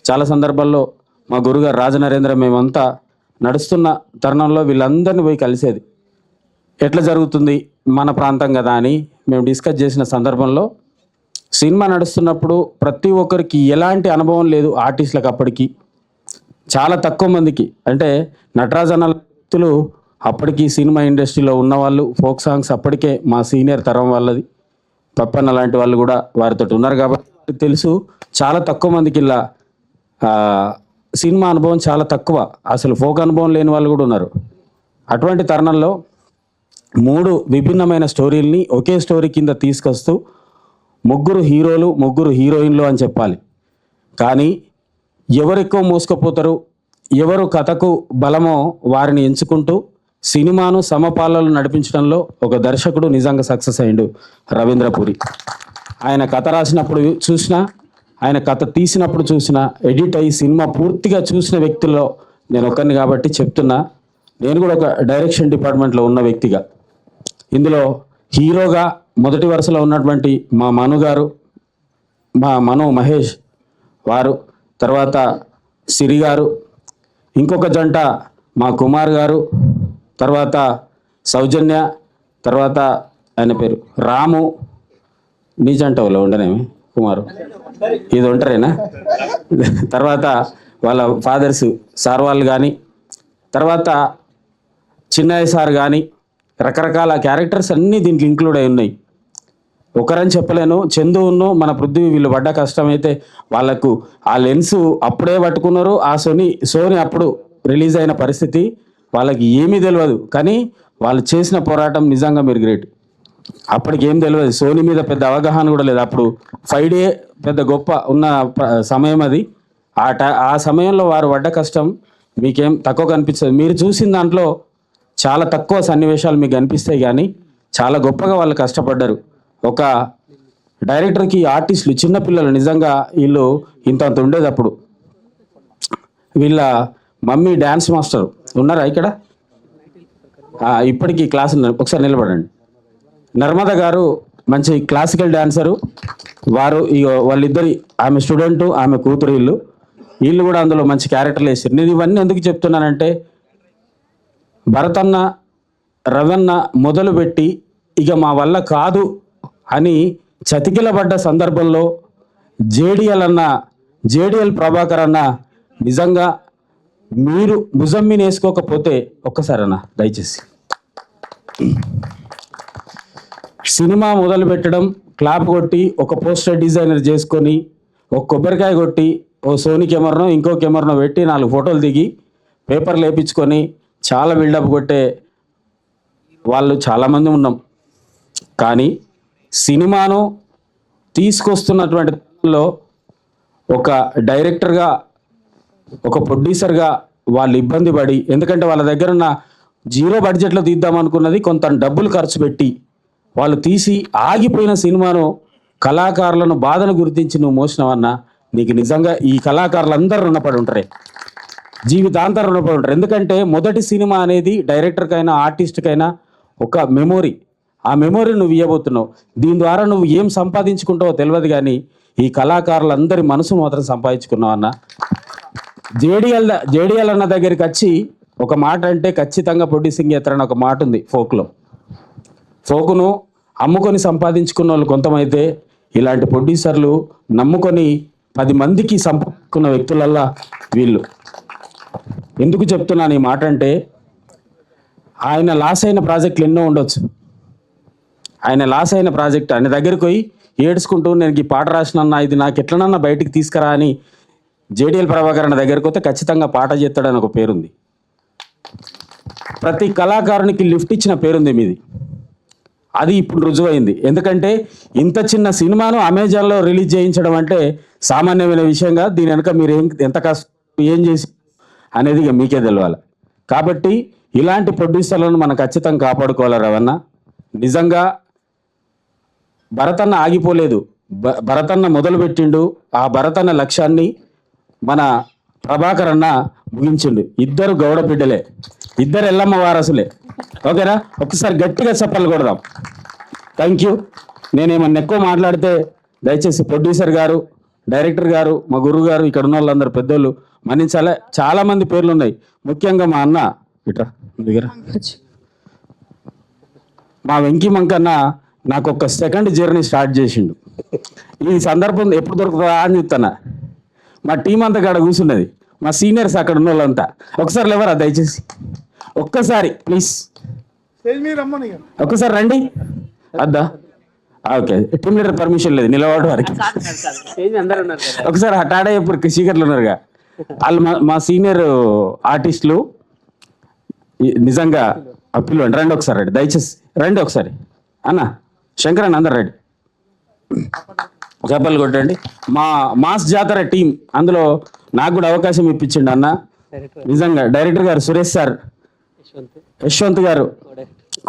చాలా సందర్భాల్లో మా గురుగారు రాజనరేంద్ర మేమంతా నడుస్తున్న తరుణంలో వీళ్ళందరినీ పోయి కలిసేది. ఎట్లా జరుగుతుంది మన ప్రాంతం కదా అని మేము డిస్కస్ చేసిన సందర్భంలో సినిమా నడుస్తున్నప్పుడు ప్రతి ఒక్కరికి ఎలాంటి అనుభవం లేదు. ఆర్టిస్టులకు అప్పటికి చాలా తక్కువ మందికి, అంటే నటరాజ్ అన్న వ్యక్తులు అప్పటికి సినిమా ఇండస్ట్రీలో ఉన్నవాళ్ళు, ఫోక్ సాంగ్స్ అప్పటికే మా సీనియర్ తరం వాళ్ళది, పప్పన్న లాంటి వాళ్ళు కూడా వారితో ఉన్నారు కాబట్టి తెలుసు. చాలా తక్కువ మందికి ఇలా సినిమా అనుభవం చాలా తక్కువ, అసలు ఫోక్ అనుభవం లేని వాళ్ళు కూడా ఉన్నారు. అటువంటి తరుణంలో 3 విభిన్నమైన స్టోరీల్ని ఒకే స్టోరీ కింద తీసుకొస్తూ 3 హీరోలు 3 హీరోయిన్లు అని చెప్పాలి. కానీ ఎవరు ఎక్కువ మోసుకుపోతారు, ఎవరు కథకు బలమో వారిని ఎంచుకుంటూ సినిమాను సమపాలలో నడిపించడంలో ఒక దర్శకుడు నిజంగా సక్సెస్ అయ్యిండు రవీంద్రపురి. ఆయన కథ రాసినప్పుడు చూసినా, ఆయన కథ తీసినప్పుడు చూసినా, ఎడిట్ అయ్యి సినిమా పూర్తిగా చూసిన వ్యక్తుల్లో నేను ఒకరిని కాబట్టి చెప్తున్నా. నేను కూడా ఒక డైరెక్షన్ డిపార్ట్మెంట్లో ఉన్న వ్యక్తిగా ఇందులో హీరోగా మొదటి వరుసలో ఉన్నటువంటి మా మను గారు, మా మను మహేష్ వారు, తర్వాత సిరి గారు, ఇంకొక జంట మా కుమార్ గారు, తర్వాత సౌజన్య, తర్వాత ఆయన పేరు రాము. నీ జంటలో ఉండనేమి కుమారు, ఇది ఉంటారేనా? తర్వాత వాళ్ళ ఫాదర్స్ సార్ వాళ్ళు కానీ, తర్వాత చిన్నయ్య సార్ కానీ, రకరకాల క్యారెక్టర్స్ అన్నీ దీంట్లో ఇంక్లూడ్ అయి ఉన్నాయి. ఒకరని చెప్పలేను. చందును మన పృథ్వీ వీళ్ళు పడ్డ కష్టమైతే వాళ్ళకు ఆ లెన్స్ అప్పుడే పట్టుకున్నారు. ఆ సోనీ అప్పుడు రిలీజ్ అయిన పరిస్థితి వాళ్ళకి ఏమీ తెలియదు, కానీ వాళ్ళు చేసిన పోరాటం నిజంగా మీరు గ్రేట్. అప్పటికి ఏం తెలియదు, సోనీ మీద పెద్ద అవగాహన కూడా లేదు. అప్పుడు 5D పెద్ద గొప్ప ఉన్న సమయం అది. ఆ సమయంలో వారు పడ్డ కష్టం మీకేం తక్కువ కనిపించదు. మీరు చూసిన దాంట్లో చాలా తక్కువ సన్నివేశాలు మీకు కనిపిస్తాయి, కానీ చాలా గొప్పగా వాళ్ళు కష్టపడ్డారు. ఒక డైరెక్టర్కి ఆర్టిస్టులు చిన్నపిల్లలు నిజంగా వీళ్ళు ఇంతంత ఉండేది. అప్పుడు వీళ్ళ మమ్మీ డ్యాన్స్ మాస్టర్ ఉన్నారా ఇక్కడ? ఇప్పటికీ క్లాస్ ఒకసారి నిలబడండి. నర్మద గారు మంచి క్లాసికల్ డాన్సరు. వారు వాళ్ళిద్దరి, ఆమె స్టూడెంటు, ఆమె కూతురు, వీళ్ళు కూడా అందులో మంచి క్యారెక్టర్లు వేసారు. నేను ఇవన్నీ ఎందుకు చెప్తున్నానంటే, భరతన్న రవన్న మొదలుపెట్టి ఇక మా వల్ల కాదు అని చతికిలబడ్డ సందర్భంలో జేడిఎల్ ప్రభాకర్ అన్న నిజంగా మీరు భుజమ్మిని వేసుకోకపోతే ఒక్కసారి అన్న దయచేసి సినిమా మొదలు పెట్టడం, క్లాప్ కొట్టి ఒక పోస్టర్ డిజైనర్ చేసుకొని ఒక కొబ్బరికాయ కొట్టి ఓ సోనీ కెమెరానో ఇంకో కెమెరానో పెట్టి 4 ఫోటోలు దిగి పేపర్లు వేయించుకొని చాలా బిల్డప్ కొట్టే వాళ్ళు చాలామంది ఉన్నాం. కానీ సినిమాను తీసుకొస్తున్నటువంటి ఒక డైరెక్టర్గా, ఒక ప్రొడ్యూసర్గా వాళ్ళు ఇబ్బంది పడి, ఎందుకంటే వాళ్ళ దగ్గర ఉన్న 0 బడ్జెట్లో తీద్దామనుకున్నది కొంత డబ్బులు ఖర్చు పెట్టి వాళ్ళు తీసి ఆగిపోయిన సినిమాను కళాకారులను బాధను గుర్తించి నువ్వు మోసినవన్నా నీకు నిజంగా ఈ కళాకారులందరూ రుణపడి ఉంటారే, జీవితాంతరం రుణపడి ఉంటారు. ఎందుకంటే మొదటి సినిమా అనేది డైరెక్టర్కైనా ఆర్టిస్ట్కైనా ఒక మెమొరీ. ఆ మెమొరీ నువ్వు ఇవ్వబోతున్నావు. దీని ద్వారా నువ్వు ఏం సంపాదించుకుంటావో తెలియదు, కానీ ఈ కళాకారులందరి మనసు మాత్రం సంపాదించుకున్నావు అన్న. జేడిఎల్ అన్న దగ్గరికి వచ్చి ఒక మాట అంటే ఖచ్చితంగా ప్రొడ్యూసింగ్ చేస్తారని ఒక మాట ఉంది ఫోక్లో. ఫోకును అమ్ముకొని సంపాదించుకున్న వాళ్ళు కొంతమైతే, ఇలాంటి ప్రొడ్యూసర్లు నమ్ముకొని 10 మందికి సంపాదించుకున్న వ్యక్తులల్లా వీళ్ళు. ఎందుకు చెప్తున్నాను ఈ మాట అంటే, ఆయన లాస్ అయిన ప్రాజెక్టులు ఎన్నో ఉండొచ్చు. ఆయన లాస్ అయిన ప్రాజెక్ట్ ఆయన దగ్గరికి పోయి ఏడ్చుకుంటూ నేను ఈ పాట రాసినన్నా, ఇది నాకు ఎట్లనన్నా బయటికి తీసుకురా అని జేడిఎల్ ప్రభాకర్ అన్న దగ్గరికి పోతే ఖచ్చితంగా పాట చేస్తాడని ఒక పేరుంది. ప్రతి కళాకారునికి లిఫ్ట్ ఇచ్చిన పేరుంది మీది. అది ఇప్పుడు రుజువైంది. ఎందుకంటే ఇంత చిన్న సినిమాను అమెజాన్లో రిలీజ్ చేయించడం అంటే సామాన్యమైన విషయంగా, దీని వెనక మీరు ఎంత కష్టం ఏం చేసి అనేది ఇక మీకే తెలవాలి. కాబట్టి ఇలాంటి ప్రొడ్యూసర్లను మనం ఖచ్చితంగా కాపాడుకోవాలి. రవణ నిజంగా భరతన్న ఆగిపోలేదు, భరతన్న మొదలుపెట్టిండు. ఆ భరతన్న లక్ష్యాన్ని మన ప్రభాకర్ అన్న ముగించిండు. ఇద్దరు గౌడ బిడ్డలే, ఇద్దరు ఎల్లమ్మ వారసులే. ఓకేనా? ఒకసారి గట్టిగా చప్పట్లు కొడదాం. Thank you. నేనేమన్నా ఎక్కువ మాట్లాడితే దయచేసి ప్రొడ్యూసర్ గారు, డైరెక్టర్ గారు, మా గురువు గారు, ఇక్కడ ఉన్న వాళ్ళందరూ పెద్దోళ్ళు మన్నించాలి. చాలా మంది పేర్లు ఉన్నాయి. ముఖ్యంగా మా అన్న ఇట్రా దగ్గర మా వెంకీ మంకన్న నాకు ఒక సెకండ్ జర్నీ స్టార్ట్ చేసిండు. ఈ సందర్భం ఎప్పుడు దొరుకుతుందా అని చెప్తాను. మా టీం అంతా కాడ కూర్చున్నది, మా సీనియర్స్ అక్కడ ఉన్న వాళ్ళంతా. ఒకసారి లేవరా దయచేసి, ఒక్కసారి ప్లీజ్, ఒక్కసారి రండి. అద్దా ఓకే, టీమ్ లీడర్ పర్మిషన్ లేదు నిలబడు వారికి. ఒకసారి హఠాడే ఇప్పుడు సీకర్లు ఉన్నారుగా వాళ్ళు మా సీనియర్ ఆర్టిస్టులు. నిజంగా పిలవండి, రండి ఒకసారి, రండి దయచేసి రండి ఒకసారి. అన్న శంకర్ అన్న అందరు రెడీ, చెప్పలు కొట్టండి. మా మాస్ జాతర టీం, అందులో నాకు కూడా అవకాశం ఇప్పించండి అన్న. నిజంగా డైరెక్టర్ గారు సురేష్ సార్, యశ్వంత్ గారు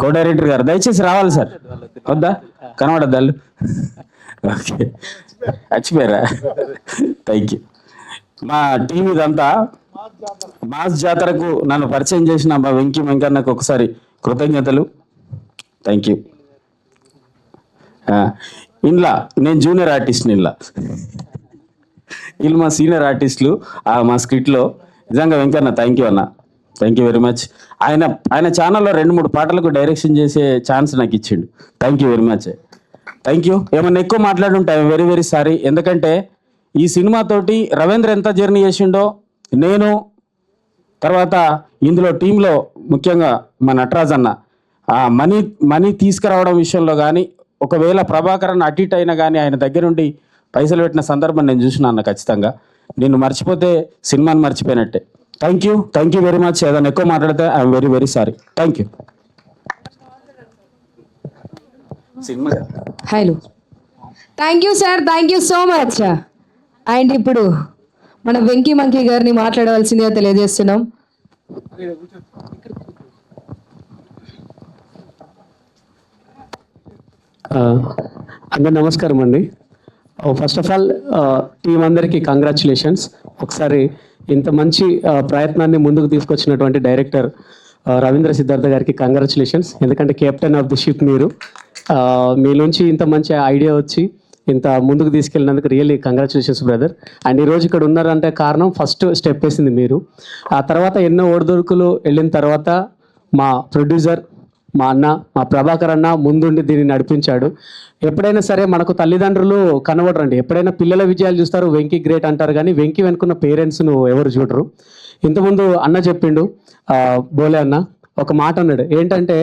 కో డైరెక్టర్ గారు, దయచేసి రావాలి సార్. వద్దా కనబడద్దా వాళ్ళు? ఓకే మర్చిపోయారా? Thank you. మా టీం ఇదంతా మాస్ జాతరకు నన్ను పరిచయం చేసిన మా వెంకీ వెంకన్నకు ఒకసారి కృతజ్ఞతలు. Thank you. ఇంట్లో నేను జూనియర్ ఆర్టిస్ట్ని, వీళ్ళు మా సీనియర్ ఆర్టిస్టులు మా స్కిట్లో. నిజంగా వెంకన్న థ్యాంక్ యూ అన్న, థ్యాంక్ యూ వెరీ మచ్. ఆయన ఛానల్లో 2-3 పాటలకు డైరెక్షన్ చేసే ఛాన్స్ నాకు ఇచ్చిండు. Thank you very much, thank you. ఏమన్నా ఎక్కువ మాట్లాడుంటే ఐఎమ్ వెరీ వెరీ సారీ. ఎందుకంటే ఈ సినిమాతోటి రవీంద్ర ఎంత జర్నీ చేసిండో, నేను తర్వాత ఇందులో టీంలో ముఖ్యంగా మా నటరాజ్ అన్న మనీ తీసుకురావడం విషయంలో కానీ, ఒకవేళ ప్రభాకరన్ అటు ఇటు అయినా కానీ ఆయన దగ్గర నుండి పైసలు పెట్టిన సందర్భం నేను చూసిన అన్న. ఖచ్చితంగా నిన్ను మర్చిపోతే సినిమాని మర్చిపోయినట్టే. Thank you very much. ఏదైనా ఎక్కువ మాట్లాడితే I am very very sorry. Thank you. Cinema hello, thank you sir, thank you so much. And ఇప్పుడు మన వెంకీ మంకీ గారిని మాట్లాడవలసిందిగా తెలియజేస్తున్నాం. అందరు నమస్కారం అండి. ఫస్ట్ ఆఫ్ ఆల్ టీం అందరికీ కంగ్రాచులేషన్స్. ఒకసారి ఇంత మంచి ప్రయత్నాన్ని ముందుకు తీసుకొచ్చినటువంటి డైరెక్టర్ రవీంద్ర సిద్ధార్థ గారికి కంగ్రాచులేషన్స్. ఎందుకంటే కెప్టెన్ ఆఫ్ ది షిప్ మీరు. మీలోంచి ఇంత మంచి ఐడియా వచ్చి ఇంత ముందుకు తీసుకెళ్ళినందుకు రియల్లీ కంగ్రాచులేషన్స్ బ్రదర్. అండ్ ఈరోజు ఇక్కడ ఉన్నారంటే కారణం ఫస్ట్ స్టెప్ వేసింది మీరు. ఆ తర్వాత ఎన్నో ఒడిదొడుకులు వెళ్ళిన తర్వాత మా ప్రొడ్యూసర్, మా అన్న, మా ప్రభాకర్ అన్న ముందుండి దీన్ని నడిపించాడు. ఎప్పుడైనా సరే మనకు తల్లిదండ్రులు కనబడరండి. ఎప్పుడైనా పిల్లల విజయాలు చూస్తారు, వెంకీ గ్రేట్ అంటారు, కానీ వెంకీ వెనుకున్న పేరెంట్స్ను ఎవరు చూడరు. ఇంతకుముందు అన్న చెప్పిండు, బోలే అన్న ఒక మాట అన్నాడు. ఏంటంటే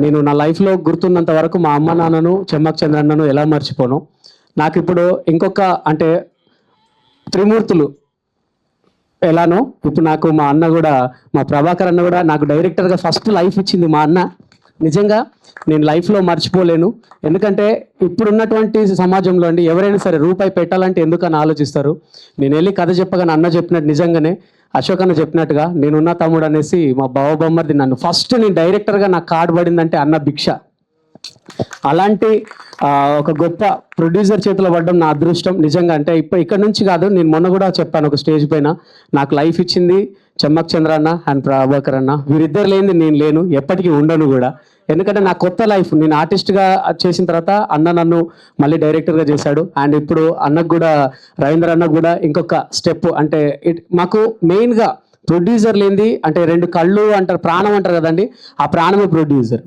నేను నా లైఫ్లో గుర్తున్నంత వరకు మా అమ్మ నాన్నను, చెమ్మక్ చంద్రన్నను ఎలా మర్చిపోను. నాకు ఇప్పుడు ఇంకొక అంటే త్రిమూర్తులు ఎలానో ఇప్పుడు నాకు మా అన్న కూడా, మా ప్రభాకర్ అన్న కూడా నాకు డైరెక్టర్గా ఫస్ట్ లైఫ్ ఇచ్చింది మా అన్న. నిజంగా నేను లైఫ్లో మర్చిపోలేను. ఎందుకంటే ఇప్పుడున్నటువంటి సమాజంలో అండి ఎవరైనా సరే రూపాయి పెట్టాలంటే ఎందుకని ఆలోచిస్తారు. నేను వెళ్ళి కథ చెప్పగానే అన్న చెప్పినట్టు నిజంగానే అశోక్ అన్న చెప్పినట్టుగా నేనున్న తమ్ముడు అనేసి మా బావబొమ్మది నన్ను ఫస్ట్ నేను డైరెక్టర్గా నాకు కార్డు పడిందంటే అన్న భిక్ష. అలాంటి ఒక గొప్ప ప్రొడ్యూసర్ చేతిలో పడడం నా అదృష్టం నిజంగా. అంటే ఇక్కడ నుంచి కాదు, నేను మొన్న కూడా చెప్పాను ఒక స్టేజ్ పైన, నాకు లైఫ్ ఇచ్చింది చెమ్మక్ చంద్ర అన్న అండ్ ప్రభాకర్ అన్న. వీరిద్దరు లేనిది నేను లేను, ఎప్పటికీ ఉండను కూడా. ఎందుకంటే నా కొత్త లైఫ్ నేను ఆర్టిస్ట్గా చేసిన తర్వాత అన్న నన్ను మళ్ళీ డైరెక్టర్గా చేశాడు. అండ్ ఇప్పుడు అన్నకు కూడా, రవీంద్ర అన్నకు కూడా ఇంకొక స్టెప్. అంటే మాకు మెయిన్గా ప్రొడ్యూసర్ లేనిది అంటే 2 కళ్ళు అంటారు, ప్రాణం అంటారు కదండి, ఆ ప్రాణమే ప్రొడ్యూసర్.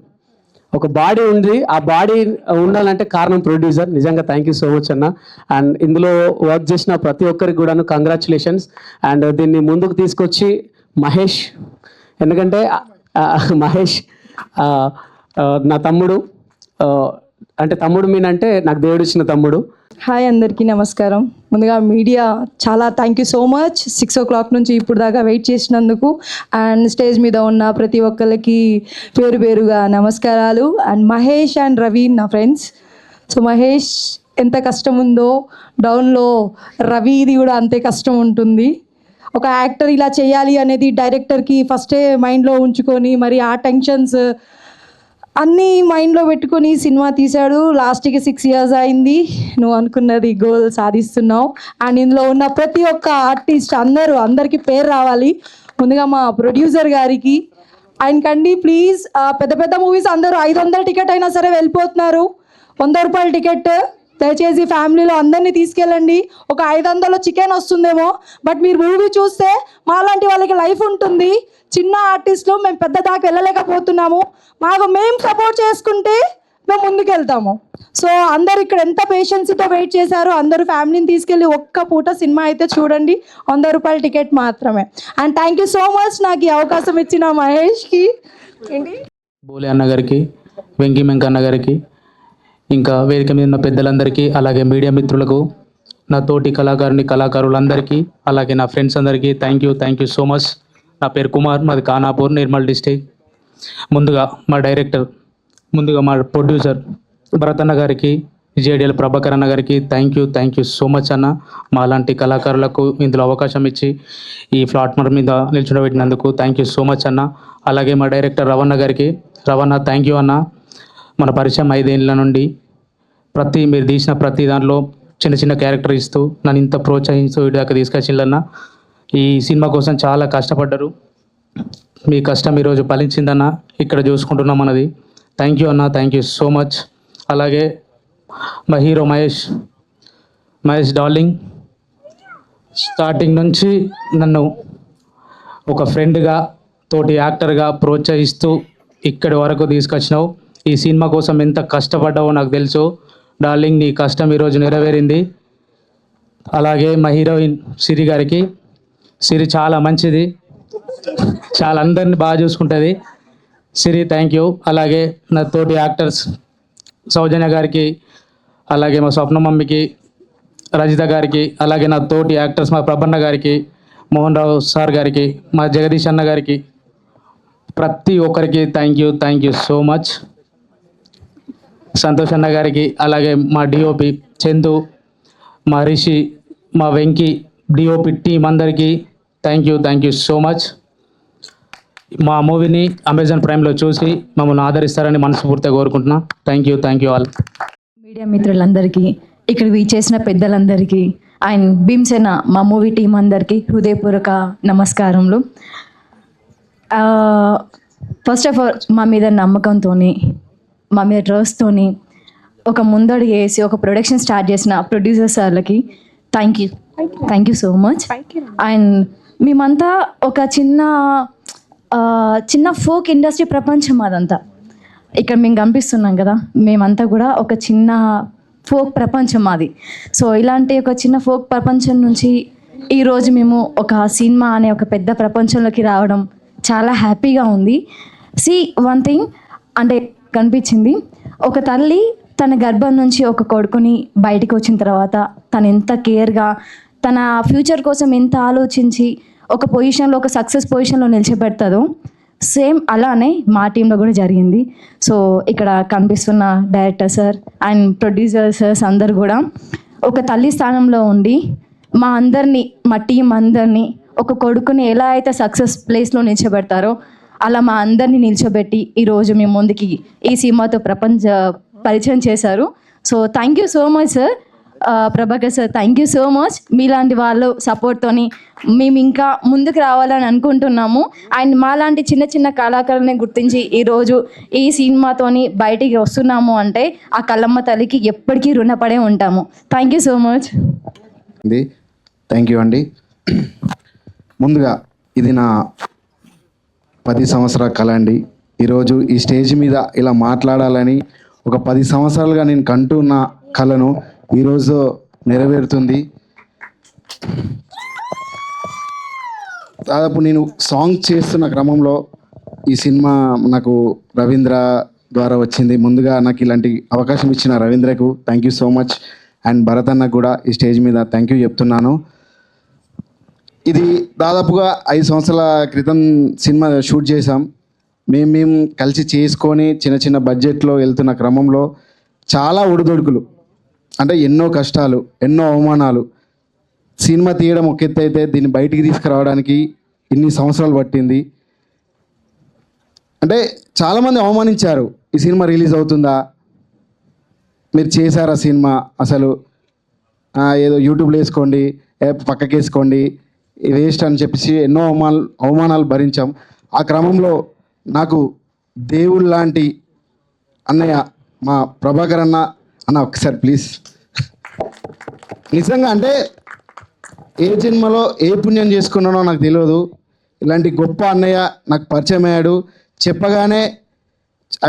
ఒక బాడీ ఉంది, ఆ బాడీ ఉండాలంటే కారణం ప్రొడ్యూసర్. నిజంగా థ్యాంక్ యూ సో మచ్ అన్న. అండ్ ఇందులో వర్క్ చేసిన ప్రతి ఒక్కరికి కూడాను కంగ్రాచులేషన్స్. అండ్ దీన్ని ముందుకు తీసుకొచ్చి మహేష్, ఎందుకంటే మహేష్ నా తమ్ముడు, అంటే తమ్ముడు మీనంటే నాకు దేవుడు ఇచ్చిన తమ్ముడు. హాయ్ అందరికీ నమస్కారం. ముందుగా మీడియా చాలా thank you so much. 6 o'clock నుంచి ఇప్పుడు దాకా వెయిట్ చేసినందుకు. అండ్ స్టేజ్ మీద ఉన్న ప్రతి ఒక్కరికి పేరు పేరుగా నమస్కారాలు. అండ్ మహేష్ అండ్ రవి నా ఫ్రెండ్స్. సో మహేష్ ఎంత కష్టం ఉందో డౌన్లో రవిది కూడా అంతే కష్టం ఉంటుంది. ఒక యాక్టర్ ఇలా చేయాలి అనేది డైరెక్టర్కి ఫస్టే మైండ్లో ఉంచుకొని మరి ఆ టెన్షన్స్ అన్నీ మైండ్లో పెట్టుకొని సినిమా తీశాడు. లాస్ట్కి 6 years అయింది. నువ్వు అనుకున్నది గోల్ సాధిస్తున్నావు. అండ్ ఇందులో ఉన్న ప్రతి ఒక్క ఆర్టిస్ట్ అందరికీ పేరు రావాలి. ముందుగా మా ప్రొడ్యూసర్ గారికి ఆయనకండి ప్లీజ్, పెద్ద పెద్ద మూవీస్ అందరూ 500 టికెట్ అయినా సరే వెళ్ళిపోతున్నారు. 100 రూపాయల టికెట్ దయచేసి ఫ్యామిలీలో అందరినీ తీసుకెళ్ళండి. ఒక 500 చికెన్ వస్తుందేమో, బట్ మీరు మూవీ చూస్తే మాలాంటి వాళ్ళకి లైఫ్ ఉంటుంది. చిన్న ఆర్టిస్టులు మేము పెద్ద దాకా వెళ్ళలేకపోతున్నాము. మాకు మేము సపోర్ట్ చేసుకుంటే మేము ముందుకెళ్తాము. సో అందరు ఇక్కడ ఎంత పేషెన్స్తో వెయిట్ చేశారో అందరూ ఫ్యామిలీని తీసుకెళ్ళి ఒక్క పూట సినిమా అయితే చూడండి. 100 రూపాయల టికెట్ మాత్రమే. And thank you so much నాకు ఈ అవకాశం ఇచ్చిన మహేష్కి, ఏంటి బోలే అన్న గారికి, వెంకీ వెంకన్న గారికి, ఇంకా వేదిక మీద ఉన్న పెద్దలందరికీ, అలాగే మీడియా మిత్రులకు, నా తోటి కళాకారులందరికీ, అలాగే నా ఫ్రెండ్స్ అందరికీ థ్యాంక్ యూ సో మచ్. నా పేరు కుమార్, మాది ఖానాపూర్, నిర్మల్ డిస్టిక్. ముందుగా మా డైరెక్టర్, ముందుగా మా ప్రొడ్యూసర్ భరత్ అన్న గారికి, జేడిఎల్ ప్రభాకర్ అన్న గారికి థ్యాంక్ యూ సో మచ్ అన్న. మా లాంటి కళాకారులకు ఇందులో అవకాశం ఇచ్చి ఈ ప్లాట్ఫామ్ మీద నిల్చుండబెట్టినందుకు థ్యాంక్ యూ సో మచ్ అన్న. అలాగే మా డైరెక్టర్ రవణ గారికి, రవణ థ్యాంక్ యూ అన్న. మన పరిచయం 5 ఏళ్ళ నుండి మీరు తీసిన ప్రతి దాంట్లో చిన్న చిన్న క్యారెక్టర్ ఇస్తూ నన్ను ఇంత ప్రోత్సహిస్తూ వీడి దాకా తీసుకొచ్చిందన్న. ఈ సినిమా కోసం చాలా కష్టపడ్డారు. మీ కష్టం ఈరోజు ఫలించిందన్న. ఇక్కడ చూసుకుంటున్నాం మనది. థ్యాంక్ యూ అన్న, థ్యాంక్ యూ సో మచ్. అలాగే మా హీరో మహేష్ డార్లింగ్, స్టార్టింగ్ నుంచి నన్ను ఒక ఫ్రెండ్గా, తోటి యాక్టర్గా ప్రోత్సహిస్తూ ఇక్కడి వరకు తీసుకొచ్చినావు. ఈ సినిమా కోసం ఎంత కష్టపడ్డావో నాకు తెలుసు డార్లింగ్. నీ కష్టం ఈరోజు నెరవేరింది. అలాగే మా హీరోయిన్ సిరి గారికి, సిరి చాలా మంచిది, చాలా అందరిని బాగా చూసుకుంటుంది. సిరి థ్యాంక్ యూ. అలాగే నా తోటి యాక్టర్స్ సౌజన్య గారికి, అలాగే మా స్వప్న మమ్మీకి, రజిత గారికి, అలాగే నా తోటి యాక్టర్స్ మా ప్రభన్న గారికి, మోహన్ రావు సార్ గారికి, మా జగదీష్ అన్న గారికి, ప్రతి ఒక్కరికి thank you so much. Santosh అన్న గారికి, అలాగే మా డిఓపి చందు, మా రిషి, మా వెంకీ, డిఓపి టీం అందరికీ థ్యాంక్ యూ సో మచ్. మా మూవీని అమెజాన్ ప్రైమ్లో చూసి మమ్మల్ని ఆదరిస్తారని మనస్ఫూర్తిగా కోరుకుంటున్నా. Thank you all. మీడియా మిత్రులందరికీ, ఇక్కడికి విచ్చేసిన పెద్దలందరికీ, అండ్ భీమ్సేన మా మూవీ టీం అందరికీ హృదయపూర్వక నమస్కారములు. ఫస్ట్ ఆఫ్ ఆల్ మా మీద నమ్మకంతో, మా మీద ట్రస్ట్తోని ఒక ముందడుగు వేసి ఒక ప్రొడక్షన్ స్టార్ట్ చేసిన ప్రొడ్యూసర్ సార్లకి thank you so much. And మేమంతా ఒక చిన్న ఫోక్ ఇండస్ట్రీ ప్రపంచం అదంతా. ఇక్కడ మేము కనిపిస్తున్నాం కదా, మేమంతా కూడా ఒక చిన్న ఫోక్ ప్రపంచం అది. సో ఇలాంటి ఒక చిన్న ఫోక్ ప్రపంచం నుంచి ఈరోజు మేము ఒక సినిమా అనే ఒక పెద్ద ప్రపంచంలోకి రావడం చాలా హ్యాపీగా ఉంది. వన్ థింగ్ అంటే కనిపించింది, ఒక తల్లి తన గర్భం నుంచి ఒక కొడుకుని బయటికి వచ్చిన తర్వాత తను ఎంత కేర్గా, తన ఫ్యూచర్ కోసం ఎంత ఆలోచించి ఒక పొజిషన్లో, ఒక సక్సెస్ పొజిషన్లో నిలిచిపెడతాదో, సేమ్ అలానే మా టీంలో కూడా జరిగింది. సో ఇక్కడ కనిపిస్తున్న director sir and producer sirs అందరు కూడా ఒక తల్లి స్థానంలో ఉండి మా టీం అందరినీ ఒక కొడుకుని ఎలా అయితే సక్సెస్ ప్లేస్లో నిలిచబెడతారో అలా మా అందరినీ నిల్చోబెట్టి ఈరోజు మేము ముందుకి ఈ సినిమాతో పరిచయం చేశారు. So thank you so much sir. Prabhakar sir thank you so much. మీలాంటి వాళ్ళు సపోర్ట్తోని మేము ఇంకా ముందుకు రావాలని అనుకుంటున్నాము. అండ్ మాలాంటి చిన్న చిన్న కళాకారులని గుర్తించి ఈరోజు ఈ సినిమాతోని బయటికి వస్తున్నాము అంటే ఆ కళ్ళమ్మ తల్లికి ఎప్పటికీ రుణపడే ఉంటాము. Thank you so much. Thank you అండి. ముందుగా ఇది నా 10 సంవత్సరాల కళ అండి. ఈరోజు ఈ స్టేజ్ మీద ఇలా మాట్లాడాలని ఒక 10 సంవత్సరాలుగా నేను కంటున్న కళను ఈరోజు నెరవేరుతుంది. దాదాపు నేను సాంగ్ చేస్తున్న క్రమంలో ఈ సినిమా నాకు రవీంద్ర ద్వారా వచ్చింది. ముందుగా నాకు ఇలాంటి అవకాశం ఇచ్చిన రవీంద్రకు thank you so much. And Bharat అన్నకు కూడా ఈ స్టేజ్ మీద థ్యాంక్ యూ చెప్తున్నాను. ఇది దాదాపుగా 5 సంవత్సరాల క్రితం సినిమా షూట్ చేసాం. మేము కలిసి చేసుకొని చిన్న బడ్జెట్లో వెళ్తున్న క్రమంలో చాలా ఒడిదొడుకులు, అంటే ఎన్నో కష్టాలు, ఎన్నో అవమానాలు. సినిమా తీయడం ఒక ఎత్తు అయితే దీన్ని బయటికి తీసుకురావడానికి ఇన్ని సంవత్సరాలు పట్టింది. అంటే చాలామంది అవమానించారు, ఈ సినిమా రిలీజ్ అవుతుందా, మీరు చేశారా సినిమా, అసలు ఏదో యూట్యూబ్లో వేసుకోండి, పక్కకి వేసుకోండి, వేస్ట్ అని చెప్పేసి ఎన్నో అవమానాలు భరించాం. ఆ క్రమంలో నాకు దేవుడు లాంటి అన్నయ్య మా ప్రభాకర్ అన్న ఒకసారి ప్లీజ్ నిజంగా అంటే ఏ జన్మలో ఏ పుణ్యం చేసుకున్నానో నాకు తెలియదు. ఇలాంటి గొప్ప అన్నయ్య నాకు పరిచయం అయ్యాడు. చెప్పగానే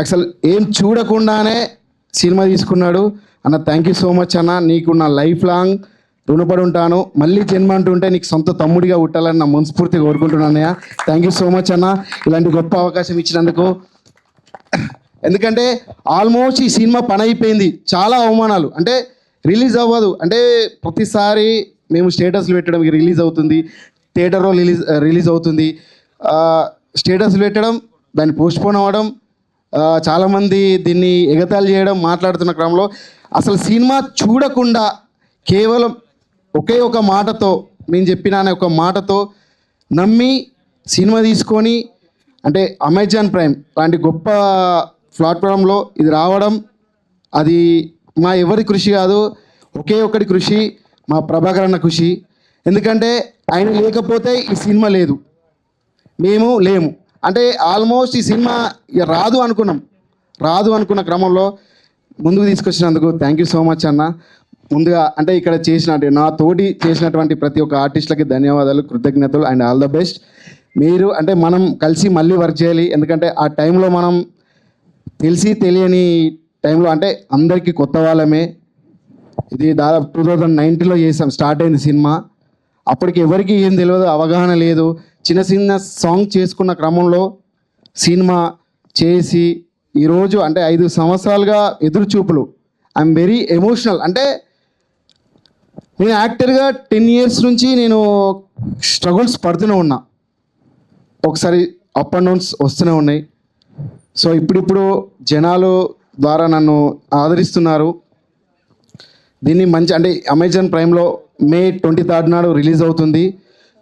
అసలు ఏం చూడకుండానే సినిమా తీసుకున్నాడు. అన్న థ్యాంక్ యూ సో మచ్ అన్న, నీకు నా లైఫ్ లాంగ్ రుణపడి ఉంటాను. మళ్ళీ జన్మ అంటుంటే నీకు సొంత తమ్ముడిగా పుట్టాలని నా మనస్ఫూర్తిగా కోరుకుంటున్నాను అన్నయ్య. థ్యాంక్ యూ సో మచ్ అన్న, ఇలాంటి గొప్ప అవకాశం ఇచ్చినందుకు. ఎందుకంటే ఆల్మోస్ట్ ఈ సినిమా పని అయిపోయింది. చాలా అవమానాలు అంటే రిలీజ్ అవ్వదు అంటే ప్రతిసారి మేము స్టేటస్లు పెట్టడం రిలీజ్ అవుతుంది, థియేటర్లో రిలీజ్ అవుతుంది, స్టేటస్లు పెట్టడం, దాన్ని పోస్ట్పోన్ అవ్వడం, చాలామంది దీన్ని ఎగతాళి చేయడం, మాట్లాడుతున్న క్రమంలో అసలు సినిమా చూడకుండా కేవలం ఒకే ఒక మాటతో, నేను చెప్పిన ఒక మాటతో నమ్మి సినిమా తీసుకొని అంటే అమెజాన్ ప్రైమ్ లాంటి గొప్ప ప్లాట్ఫామ్లో ఇది రావడం, అది మా ఎవరి కృషి కాదు, ఒకే ఒకటి కృషి, మా ప్రభాకర్ అన్న కృషి. ఎందుకంటే ఆయన లేకపోతే ఈ సినిమా లేదు, మేము లేము. అంటే ఆల్మోస్ట్ ఈ సినిమా ఇక రాదు అనుకున్న క్రమంలో ముందుకు తీసుకొచ్చినందుకు థ్యాంక్ యూ సో మచ్ అన్న. ముందుగా అంటే ఇక్కడ నా తోటి చేసినటువంటి ప్రతి ఒక్క ఆర్టిస్టులకి ధన్యవాదాలు, కృతజ్ఞతలు అండ్ ఆల్ ద బెస్ట్. మీరు అంటే మనం కలిసి మళ్ళీ వర్క్ చేయాలి. ఎందుకంటే ఆ టైంలో మనం తెలిసి తెలియని టైంలో అంటే అందరికీ కొత్త వాళ్ళమే. ఇది దాదాపు 2019లో చేసాం, స్టార్ట్ అయింది సినిమా. అప్పటికి ఎవరికి ఏం తెలియదు, అవగాహన లేదు. చిన్న సాంగ్ చేసుకున్న క్రమంలో సినిమా చేసి ఈరోజు అంటే 5 సంవత్సరాలుగా ఎదురు చూపులు. I'm very emotional. అంటే నేను యాక్టర్గా 10 years నుంచి నేను స్ట్రగుల్స్ పడుతూనే ఉన్నా. ఒకసారి అప్ అండ్ డౌన్స్ వస్తూనే ఉన్నాయి. సో ఇప్పుడు జనాలు ద్వారా నన్ను ఆదరిస్తున్నారు. దీన్ని మంచి అంటే అమెజాన్ ప్రైమ్లో May 23rd నాడు రిలీజ్ అవుతుంది.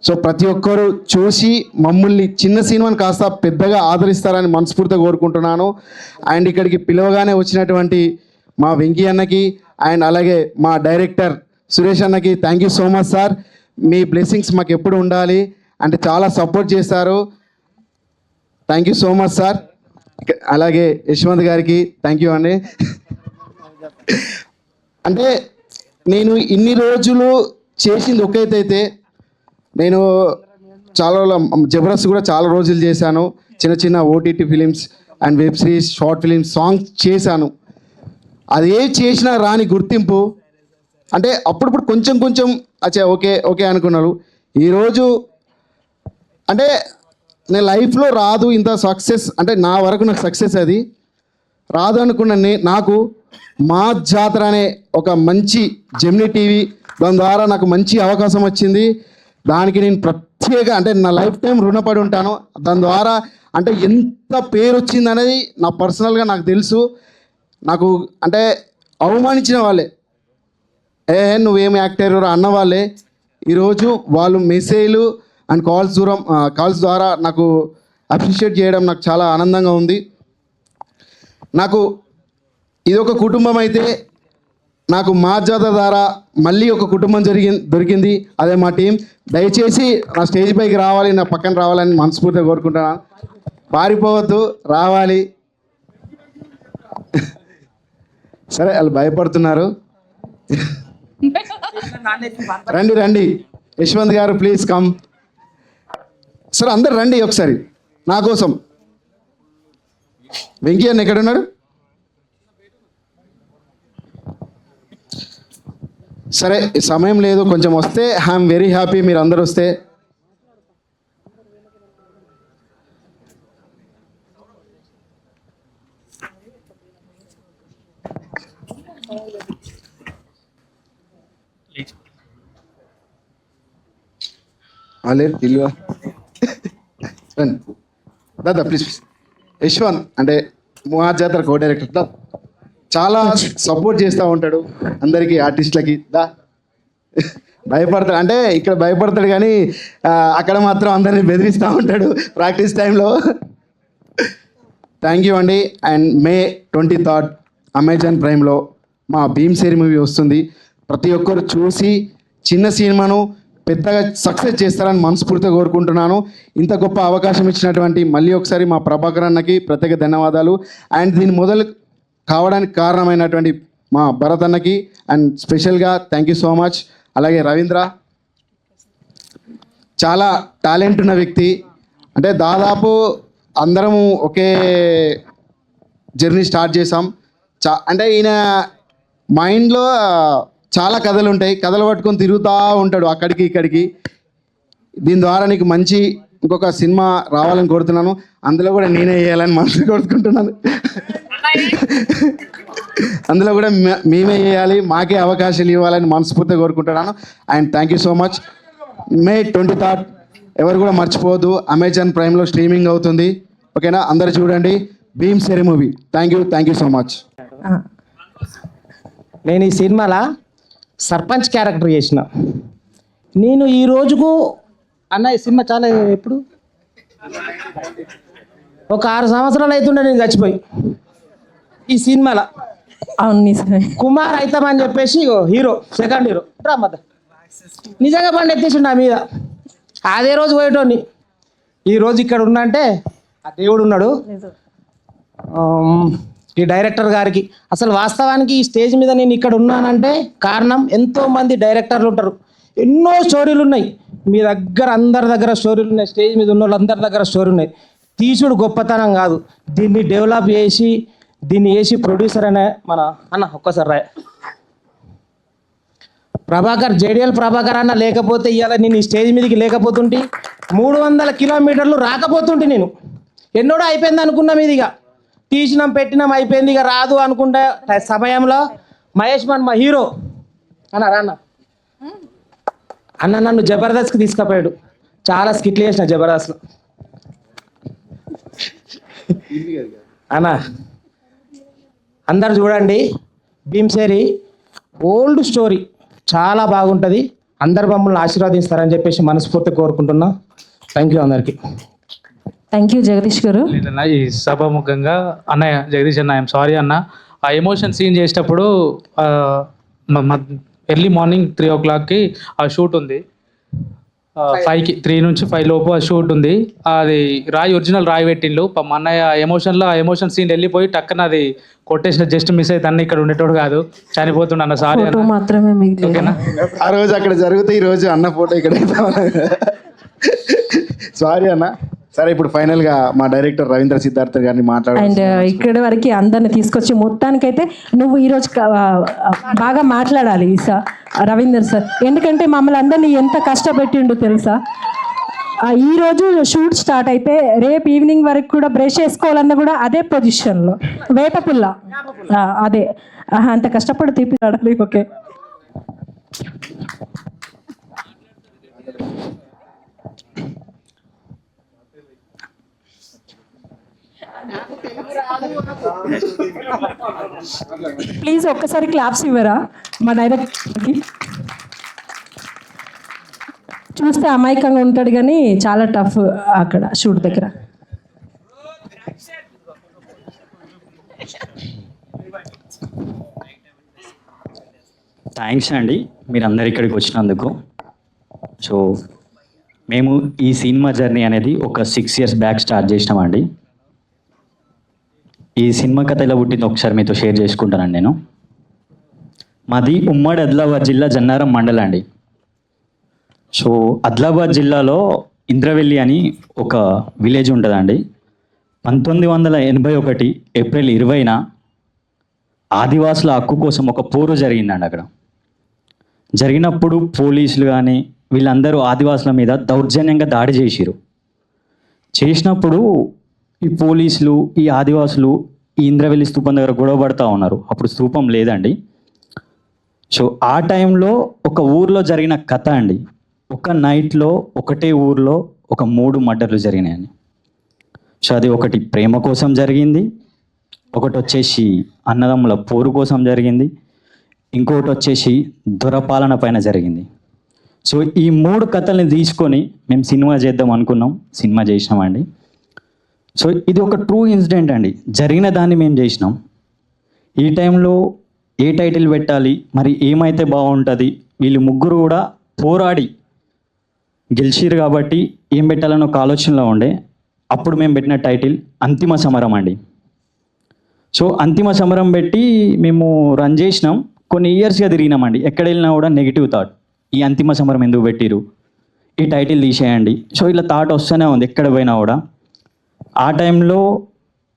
సో ప్రతి ఒక్కరు చూసి మమ్మల్ని చిన్న సినిమాని కాస్త పెద్దగా ఆదరిస్తారని మనస్ఫూర్తిగా కోరుకుంటున్నాను. అండ్ ఇక్కడికి పిలవగానే వచ్చినటువంటి మా వెంకీ అన్నకి అండ్ అలాగే మా డైరెక్టర్ సురేష్ అన్నకి thank you so much sir. Me blessings మాకు ఎప్పుడు ఉండాలి. అంటే చాలా సపోర్ట్ చేశారు. Thank you so much sir. అలాగే యశ్వంత్ గారికి థ్యాంక్ యూ అండి. అంటే నేను ఇన్ని రోజులు చేసింది ఒకైతే నేను చాలా జబర్దస్త్ కూడా చాలా రోజులు చేశాను. చిన్న OTT films and web series, short films, songs చేశాను. అది ఏ చేసినా రాని గుర్తింపు అంటే అప్పుడప్పుడు కొంచెం అచ్చా ఓకే అనుకున్నారు. ఈరోజు అంటే నేను లైఫ్లో రాదు ఇంత సక్సెస్ అంటే నా వరకు నాకు సక్సెస్ అది రాదు అనుకున్న నాకు మా జాతర అనే ఒక మంచి జెమినీ టీవీ దాని ద్వారా నాకు మంచి అవకాశం వచ్చింది. దానికి నేను ప్రత్యేక అంటే నా లైఫ్ టైం రుణపడి ఉంటాను. దాని ద్వారా అంటే ఎంత పేరు వచ్చింది అనేది నా పర్సనల్గా నాకు తెలుసు. నాకు అంటే అవమానించిన వాళ్ళే నువ్వేమి యాక్టర్ అన్న వాళ్ళే ఈరోజు వాళ్ళు మెసేజ్లు అండ్ కాల్స్ ద్వారా నాకు అప్రిషియేట్ చేయడం నాకు చాలా ఆనందంగా ఉంది. నాకు ఇది ఒక కుటుంబం అయితే నాకు మా జాతర ద్వారా మళ్ళీ ఒక కుటుంబం దొరికింది, అదే మా టీం. దయచేసి నా స్టేజ్ పైకి రావాలి, నా పక్కన రావాలని మనస్ఫూర్తిగా కోరుకుంటున్నాను. పారిపోవద్దు, రావాలి. సరే వాళ్ళు భయపడుతున్నారు. రండి యశ్వంత్ గారు ప్లీజ్ కమ్. సరే అందరు రండి ఒకసారి నా కోసం. వెంకీ అన్న ఎక్కడున్నాడు? సరే సమయం లేదు, కొంచెం వస్తే ఐఎమ్ వెరీ హ్యాపీ మీరు అందరు వస్తే. దాదా ప్లీజ్. యశ్వంత్ అంటే మా జాతర కో డైరెక్టర్ చాలా సపోర్ట్ చేస్తూ ఉంటాడు అందరికీ, ఆర్టిస్టులకి. భయపడతాడు అంటే ఇక్కడ భయపడతాడు కానీ అక్కడ మాత్రం అందరినీ బెదిరిస్తూ ఉంటాడు ప్రాక్టీస్ టైంలో. థ్యాంక్ యూ అండి. అండ్ May 23rd అమెజాన్ ప్రైమ్లో మా భీమ్సేరి మూవీ వస్తుంది. ప్రతి ఒక్కరు చూసి చిన్న సినిమాను పెద్దగా సక్సెస్ చేస్తారని మనస్ఫూర్తిగా కోరుకుంటున్నాను. ఇంత గొప్ప అవకాశం ఇచ్చినటువంటి మళ్ళీ ఒకసారి మా ప్రభాకర్ అన్నకి ప్రత్యేక ధన్యవాదాలు. అండ్ దీన్ని మొదలు కావడానికి కారణమైనటువంటి మా భరత్ అన్నకి అండ్ స్పెషల్గా థ్యాంక్ యూ సో మచ్. అలాగే రవీంద్ర చాలా టాలెంట్ ఉన్న వ్యక్తి. అంటే దాదాపు అందరము ఒకే జర్నీ స్టార్ట్ చేసాం. అంటే ఈయన మైండ్లో చాలా కథలు ఉంటాయి, కథలు పట్టుకొని తిరుగుతూ ఉంటాడు అక్కడికి ఇక్కడికి. దీని ద్వారా నీకు మంచి ఇంకొక సినిమా రావాలని కోరుతున్నాను. అందులో కూడా నేనే వేయాలని మనసు కోరుకుంటున్నాను. అందులో కూడా మేమే వేయాలి, మాకే అవకాశాలు ఇవ్వాలని మనస్ఫూర్తిగా కోరుకుంటున్నాను. And thank you so much. May 23rd ఎవరు కూడా మర్చిపోవద్దు, అమెజాన్ ప్రైమ్లో స్ట్రీమింగ్ అవుతుంది. ఓకేనా, అందరు చూడండి Bhimseri movie. Thank you so much. నేను ఈ సినిమాలో సర్పంచ్ క్యారెక్టర్ చేసిన. నేను ఈ రోజుకు అన్న ఈ సినిమా చాలా ఎప్పుడు ఒక 6 సంవత్సరాలు అవుతుండే నేను చచ్చిపోయి. ఈ సినిమాలో అవును నిజమే. కుమార్ అయితామని చెప్పేసి హీరో, సెకండ్ హీరో డ్రామా నిజంగా బండి ఎత్తేసిండు నా మీద. అదే రోజు పోయేటోని. ఈ రోజు ఇక్కడ ఉన్నా అంటే ఆ దేవుడు ఉన్నాడు. ఈ డైరెక్టర్ గారికి అసలు వాస్తవానికి ఈ స్టేజ్ మీద నేను ఇక్కడ ఉన్నానంటే కారణం, ఎంతోమంది డైరెక్టర్లు ఉంటారు, ఎన్నో స్టోరీలు ఉన్నాయి మీ దగ్గర, అందరి దగ్గర స్టోరీలు ఉన్నాయి, స్టేజ్ మీద ఉన్న వాళ్ళందరి దగ్గర స్టోరీ ఉన్నాయి. తీసుడు గొప్పతనం కాదు, దీన్ని డెవలప్ చేసి దీన్ని వేసి ప్రొడ్యూసర్ అనే మన అన్న ఒక్కసారి రాయ ప్రభాకర్, జేడిఎల్ ప్రభాకర్ అన్న లేకపోతే ఇవాళ నేను ఈ స్టేజ్ మీదకి లేకపోతుంటే 300 కిలోమీటర్లు రాకపోతుంటే నేను ఎన్నోడో అయిపోయింది అనుకున్నాం. ఇదిగా తీసినాం పెట్టినాం అయిపోయింది, ఇక రాదు అనుకుంటే సమయంలో మహేష్ మన్ మా హీరో అన్న రాన్న అన్న నన్ను జబర్దస్త్కి తీసుకుపోయాడు. చాలా స్కిట్లు చేసిన జబర్దస్త్లో. అన్న అందరు చూడండి, భీమ్సేరి ఓల్డ్ స్టోరీ చాలా బాగుంటుంది. అందరు మమ్మల్ని ఆశీర్వదిస్తారని చెప్పేసి మనస్ఫూర్తిగా కోరుకుంటున్నా. థ్యాంక్ యూ అందరికీ. థ్యాంక్ యూ జగదీష్ గారు. లేదన్నా ఈ సభాముఖంగా అన్నయ్య జగదీష్ అన్న, ఐఎమ్ సారీ అన్న, ఆ ఎమోషన్ సీన్ చేసేటప్పుడు ఎర్లీ మార్నింగ్ 3 o'clockకి ఆ షూట్ ఉంది, 5కి 3 నుంచి 5 లోపు ఆ షూట్ ఉంది. అది రాయి ఒరిజినల్ రాయి పెట్టిండు. మా అన్నయ్య ఎమోషన్లో ఆ ఎమోషన్ సీన్ వెళ్ళిపోయి టక్కన అది కొట్టేసిన, జస్ట్ మిస్ అయితే అన్న ఇక్కడ ఉండేటోడు కాదు, చనిపోతుండ అన్న. సారీ అన్న. మాత్రమే మీకు ఓకేనా? ఆ రోజు అక్కడ జరిగితే ఈ రోజు అన్న ఫోటో ఇక్కడ సారీ అన్న. సరే, ఇప్పుడు ఫైనల్గా మా డైరెక్టర్ రవీంద్ర సిద్ధార్థ గారిని అండ్ ఇక్కడ వరకు అందరిని తీసుకొచ్చి మొత్తానికైతే నువ్వు ఈరోజు బాగా మాట్లాడాలి సార్ రవీందర్ సార్, ఎందుకంటే మమ్మల్ని అందరినీ ఎంత కష్టపెట్టిండు తెలుసా. ఈరోజు షూట్ స్టార్ట్ అయితే రేపు ఈవినింగ్ వరకు కూడా బ్రష్ వేసుకోవాలన్నా కూడా అదే పొజిషన్లో వేపపుల్ల అదే అంత కష్టపడి తీపిలాడాలి. ఓకే, ప్లీజ్ ఒక్కసారి క్లాప్స్ ఇవ్వరా మా డైరెక్టర్కి. చూస్తే అమాయకంగా ఉంటాడు కానీ చాలా టఫ్ అక్కడ షూట్ దగ్గర. థ్యాంక్స్ అండి మీరందరు ఇక్కడికి వచ్చినందుకు. సో మేము ఈ సినిమా జర్నీ అనేది ఒక 6 years బ్యాక్ స్టార్ట్ చేసినామండి. ఈ సినిమా కథ ఎలా పుట్టింది ఒకసారి మీతో షేర్ చేసుకుంటానండి. నేను మాది ఉమ్మడి ఆదిలాబాద్ జిల్లా జన్నారం మండలం అండి. సో ఆదిలాబాద్ జిల్లాలో ఇంద్రవెల్లి అని ఒక విలేజ్ ఉంటుందండి. 1981 ఏప్రిల్ 20న ఆదివాసుల హక్కు కోసం ఒక పోరు జరిగిందండి. అక్కడ జరిగినప్పుడు పోలీసులు కానీ వీళ్ళందరూ ఆదివాసుల మీద దౌర్జన్యంగా దాడి చేసినప్పుడు ఈ పోలీసులు ఈ ఆదివాసులు ఈ ఇంద్రవెల్లి స్తూపం దగ్గర గొడవ పడుతూ ఉన్నారు. అప్పుడు స్తూపం లేదండి. సో ఆ టైంలో ఒక ఊర్లో జరిగిన కథ అండి. ఒక నైట్లో ఒకటే ఊర్లో ఒక 3 మర్డర్లు జరిగినాయండి. సో అది ఒకటి ప్రేమ కోసం జరిగింది, ఒకటి వచ్చేసి అన్నదమ్ముల పోరు కోసం జరిగింది, ఇంకొకటి వచ్చేసి దొరపాలన పైన జరిగింది. సో ఈ 3 కథల్ని తీసుకొని మేము సినిమా చేద్దాం అనుకున్నాం, సినిమా చేసినామండి. సో ఇది ఒక ట్రూ ఇన్సిడెంట్ అండి, జరిగిన దాన్ని మేము చేసినాం. ఈ టైంలో ఏ టైటిల్ పెట్టాలి, మరి ఏమైతే బాగుంటుంది, వీళ్ళు ముగ్గురు కూడా పోరాడి గెలిచిరు కాబట్టి ఏం పెట్టాలని ఒక ఆలోచనలో ఉండే. అప్పుడు మేము పెట్టిన టైటిల్ అంతిమ సమరం అండి. సో అంతిమ సమరం పెట్టి మేము రన్ చేసినాం, కొన్ని ఇయర్స్గా తిరిగినామండి. ఎక్కడ వెళ్ళినా కూడా నెగిటివ్ థాట్, ఈ అంతిమ సమరం ఎందుకు పెట్టిరు, ఈ టైటిల్ తీసేయండి. సో ఇలా థాట్ వస్తూనే ఉంది ఎక్కడ పోయినా కూడా. ఆ టైంలో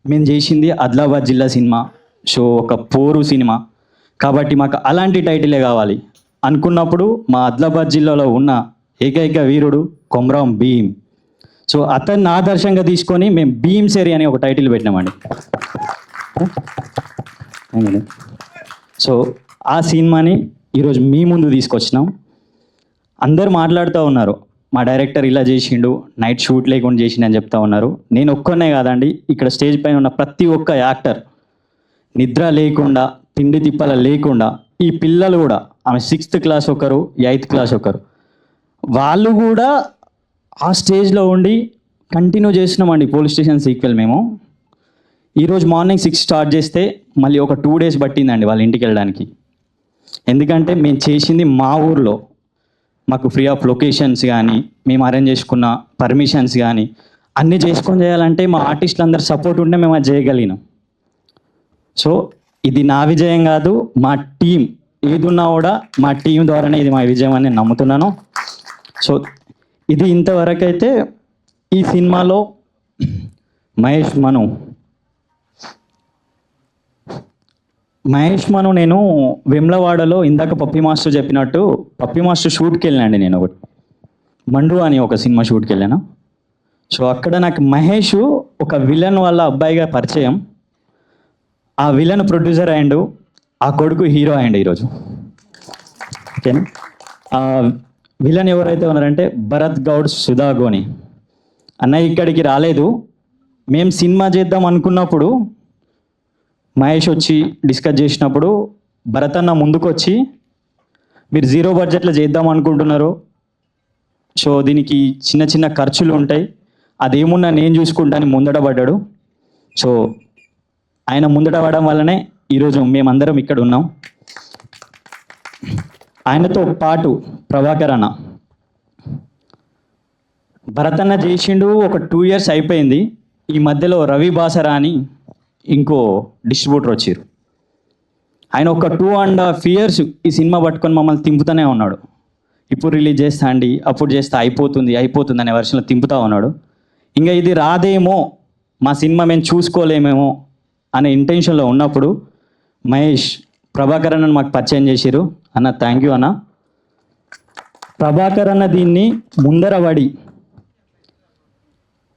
మేము చేసింది ఆదిలాబాద్ జిల్లా సినిమా, సో ఒక పోరు సినిమా కాబట్టి మాకు అలాంటి టైటిలే కావాలి అనుకున్నప్పుడు మా ఆదిలాబాద్ జిల్లాలో ఉన్న ఏకైక వీరుడు కొమరం భీమ్. సో అతన్ని ఆదర్శంగా తీసుకొని మేము భీమ్ సేరి అని ఒక టైటిల్ పెట్టినామండి. సో ఆ సినిమాని ఈరోజు మీ ముందు తీసుకొచ్చినాం. అందరు మాట్లాడుతూ ఉన్నారు, మా డైరెక్టర్ ఇలా చేసిండు, నైట్ షూట్ లేకుండా చేసిండు అని చెప్తా ఉన్నారు. నేను ఒక్కనే కాదండి, ఇక్కడ స్టేజ్ పైన ఉన్న ప్రతి ఒక్క యాక్టర్ నిద్ర లేకుండా, తిండి తిప్పల లేకుండా, ఈ పిల్లలు కూడా, ఆమె 6th క్లాస్ ఒకరు, 8th క్లాస్ ఒకరు, వాళ్ళు కూడా ఆ స్టేజ్లో ఉండి కంటిన్యూ చేసినామండి పోలీస్ స్టేషన్ సీక్వెల్. మేము ఈరోజు మార్నింగ్ 6 స్టార్ట్ చేస్తే మళ్ళీ ఒక 2 days పట్టిందండి వాళ్ళ ఇంటికి వెళ్ళడానికి. ఎందుకంటే మేము చేసింది మా ఊర్లో, మాకు ఫ్రీ ఆఫ్ లొకేషన్స్ కానీ, మేము అరేంజ్ చేసుకున్న పర్మిషన్స్ కానీ అన్నీ చేసుకొని చేయాలంటే మా ఆర్టిస్టులు అందరు సపోర్ట్ ఉంటే మేము అది చేయగలిగినాం. సో ఇది నా విజయం కాదు, మా టీం ఏది ఉన్నా కూడా మా టీం ద్వారానే ఇది మా విజయం అని నేను నమ్ముతున్నాను. సో ఇది ఇంతవరకు అయితే ఈ సినిమాలో మహేష్ మను నేను వెమ్లవాడలో ఇందాక పప్పి మాస్టర్ చెప్పినట్టు పప్పి మాస్టర్ షూట్కి వెళ్ళానండి. నేను ఒకటి మండు అని ఒక సినిమా షూట్కి వెళ్ళాను. సో అక్కడ నాకు మహేష్ ఒక విలన్ వాళ్ళ అబ్బాయిగా పరిచయం. ఆ విలన్ ప్రొడ్యూసర్ అయ్యిండు, ఆ కొడుకు హీరో అయ్యిండు ఈరోజు. ఓకేనా? ఆ విలన్ ఎవరైతే ఉన్నారంటే భరత్ గౌడ్ సుధాగోని అన్న ఇక్కడికి రాలేదు. మేము సినిమా చేద్దాం అనుకున్నప్పుడు మహేష్ వచ్చి డిస్కస్ చేసినప్పుడు భరత్ అన్న ముందుకు వచ్చి, మీరు 0 బడ్జెట్లో చేద్దాం అనుకుంటున్నారు, సో దీనికి చిన్న చిన్న ఖర్చులు ఉంటాయి, అదేమున్నా నేను చూసుకుంటాను ముందట పడ్డాడు. సో ఆయన ముందట పడడం వల్లనే ఈరోజు మేమందరం ఇక్కడ ఉన్నాం. ఆయనతో పాటు ప్రభాకర్ అన్న, భరత్ అన్న చేసిండు ఒక 2 years అయిపోయింది. ఈ మధ్యలో రవి బాసరా అని ఇంకో డిస్ట్రిబ్యూటర్ వచ్చారు. ఆయన ఒక 2.5 years ఈ సినిమా పట్టుకొని మమ్మల్ని తింపుతూనే ఉన్నాడు. ఇప్పుడు రిలీజ్ చేస్తా అండి, అప్పుడు చేస్తే అయిపోతుంది అనే వర్షంలో తింపుతూ ఉన్నాడు. ఇంకా ఇది రాదేమో, మా సినిమా మేము చూసుకోలేమేమో అనే ఇంటెన్షన్లో ఉన్నప్పుడు మహేష్ ప్రభాకర్ అన్నను మాకు పరిచయం చేశారు. అన్న థ్యాంక్ యూ అన్న. ప్రభాకర్ అన్న దీన్ని ముందర పడి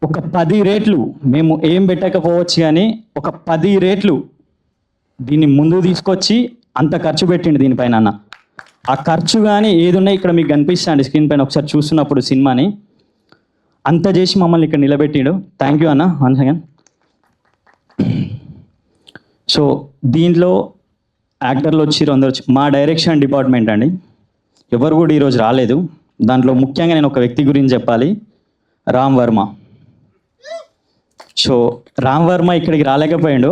ఒక 10 రేట్లు, మేము ఏం పెట్టకపోవచ్చు కానీ ఒక 10 రేట్లు దీన్ని ముందుకు తీసుకొచ్చి అంత ఖర్చు పెట్టిండు దీనిపైన అన్న. ఆ ఖర్చు కానీ ఏదున్నా ఇక్కడ మీకు కనిపిస్తాండి స్క్రీన్ పైన ఒకసారి చూస్తున్నప్పుడు సినిమాని, అంత చేసి మమ్మల్ని ఇక్కడ నిలబెట్టిండు. థ్యాంక్ యూ అన్న వన్స్ అగైన్. సో దీంట్లో యాక్టర్లు వచ్చిర్రు, అందరు వచ్చి, మా డైరెక్షన్ డిపార్ట్మెంట్ అండి ఎవరు కూడా ఈరోజు రాలేదు. దాంట్లో ముఖ్యంగా నేను ఒక వ్యక్తి గురించి చెప్పాలి, రామ్ వర్మ. సో రామ్ వర్మ ఇక్కడికి రాలేకపోయాడు.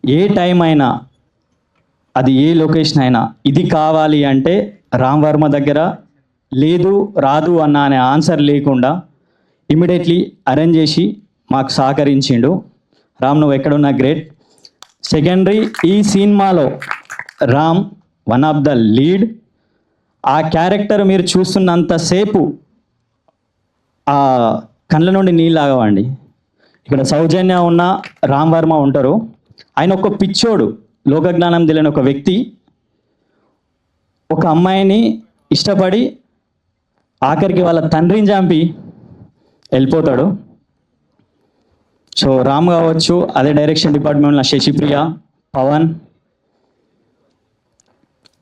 ఏ టైం అయినా, అది ఏ లొకేషన్ అయినా, ఇది కావాలి అంటే రామ్ వర్మ దగ్గర లేదు రాదు అనే ఆన్సర్ లేకుండా ఇమీడియట్లీ అరేంజ్ చేసి మాకు సహకరించిండు. రామ్ నువ్వు ఎక్కడున్నా గ్రేట్. సెకండరీ, ఈ సినిమాలో Ram one of the lead. ఆ క్యారెక్టర్ మీరు చూస్తున్నంతసేపు ఆ కళ్ళ నుండి నీళ్ళు ఆగవండి. ఇక్కడ సౌజన్య ఉన్న రామ్ వర్మ ఉంటారు. ఆయన ఒక పిచ్చోడు, లోకజ్ఞానం తెలియని ఒక వ్యక్తి, ఒక అమ్మాయిని ఇష్టపడి ఆఖరికి వాళ్ళ తండ్రిని చంపి వెళ్ళిపోతాడు. సో రామ్ కావచ్చు, అదే డైరెక్షన్ డిపార్ట్మెంట్లో శశిప్రియ, పవన్,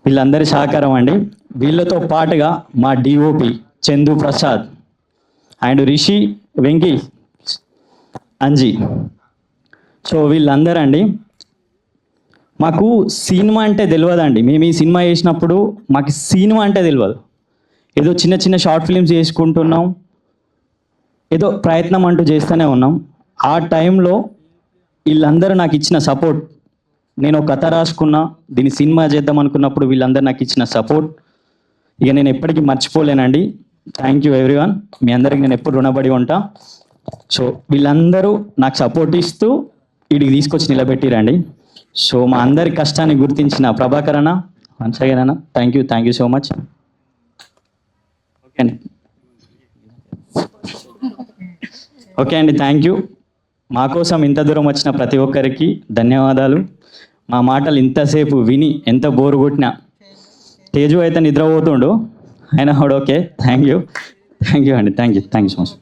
వీళ్ళందరి సహకారం అండి. వీళ్ళతో పాటుగా మా DOP Chandu Prasad and Rishi, Venky, Anji. So వీళ్ళందరండి. మాకు సినిమా అంటే తెలియదండి. మేము ఈ సినిమా చేసినప్పుడు మాకు సినిమా అంటే తెలియదు. ఏదో చిన్న చిన్న షార్ట్ ఫిలిమ్స్ చేసుకుంటున్నాం, ఏదో ప్రయత్నం అంటూ చేస్తూనే ఉన్నాం. ఆ టైంలో వీళ్ళందరూ నాకు ఇచ్చిన సపోర్ట్, నేను ఒక కథ రాసుకున్నా, దీన్ని సినిమా చేద్దాం అనుకున్నప్పుడు వీళ్ళందరూ నాకు ఇచ్చిన సపోర్ట్ ఇక నేను ఎప్పటికీ మర్చిపోలేనండి. Thank you everyone. మీ అందరికి నేను ఎప్పుడు రుణపడి ఉంటా. సో వీళ్ళందరూ నాకు సపోర్ట్ ఇస్తూ వీడికి తీసుకొచ్చి నిలబెట్టిరండి. సో మా అందరి కష్టాన్ని గుర్తించిన ప్రభాకర్ అన్న, వన్స్ అగైన్ అన్న, thank you so much. Okay అండి, థ్యాంక్ యూ. మా కోసం ఇంత దూరం వచ్చిన ప్రతి ఒక్కరికి ధన్యవాదాలు. మా మాటలు ఇంతసేపు విని ఎంత బోరు కొట్టినా, తేజు అయితే నిద్రపోతుండు, అయినా కూడా ఓకే. థ్యాంక్ యూ అండి, thank you so much.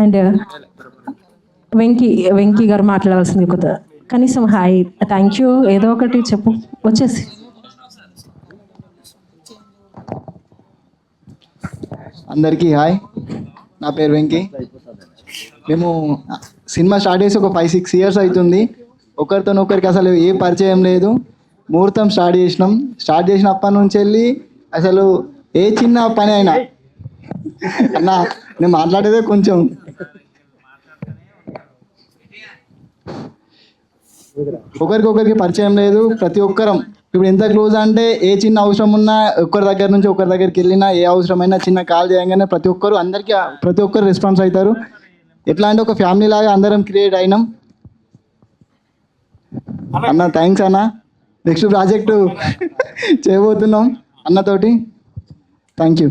And Venky గారు మాట్లాడాల్సింది కొత్త కనీసం హాయ్ థ్యాంక్ యూ ఏదో ఒకటి చెప్పు వచ్చేసి. అందరికీ హాయ్, నా పేరు వెంకీ. మేము సినిమా స్టార్ట్ చేసి ఒక 5-6 ఇయర్స్ అవుతుంది. ఒకరికి అసలు ఏ పరిచయం లేదు. ముహూర్తం స్టార్ట్ చేసినప్పటి నుంచి వెళ్ళి అసలు ఏ చిన్న పని అయినా అన్న నేను మాట్లాడేదే కొంచెం ఒకరికి పరిచయం లేదు. ప్రతి ఒక్కరం ఇప్పుడు ఎంత క్లోజ్ అంటే ఏ చిన్న అవసరం ఉన్నా ఒకరి దగ్గరికి వెళ్ళినా, ఏ అవసరమైనా చిన్న కాల్ చేయగానే ప్రతి ఒక్కరు రెస్పాన్స్ అవుతారు. ఎట్లా అంటే ఒక ఫ్యామిలీ లాగా అందరం క్రియేట్ అయినాం. అన్న థ్యాంక్స్ అన్న. నెక్స్ట్ ప్రాజెక్టు చేయబోతున్నాం అన్నతోటి. Thank you.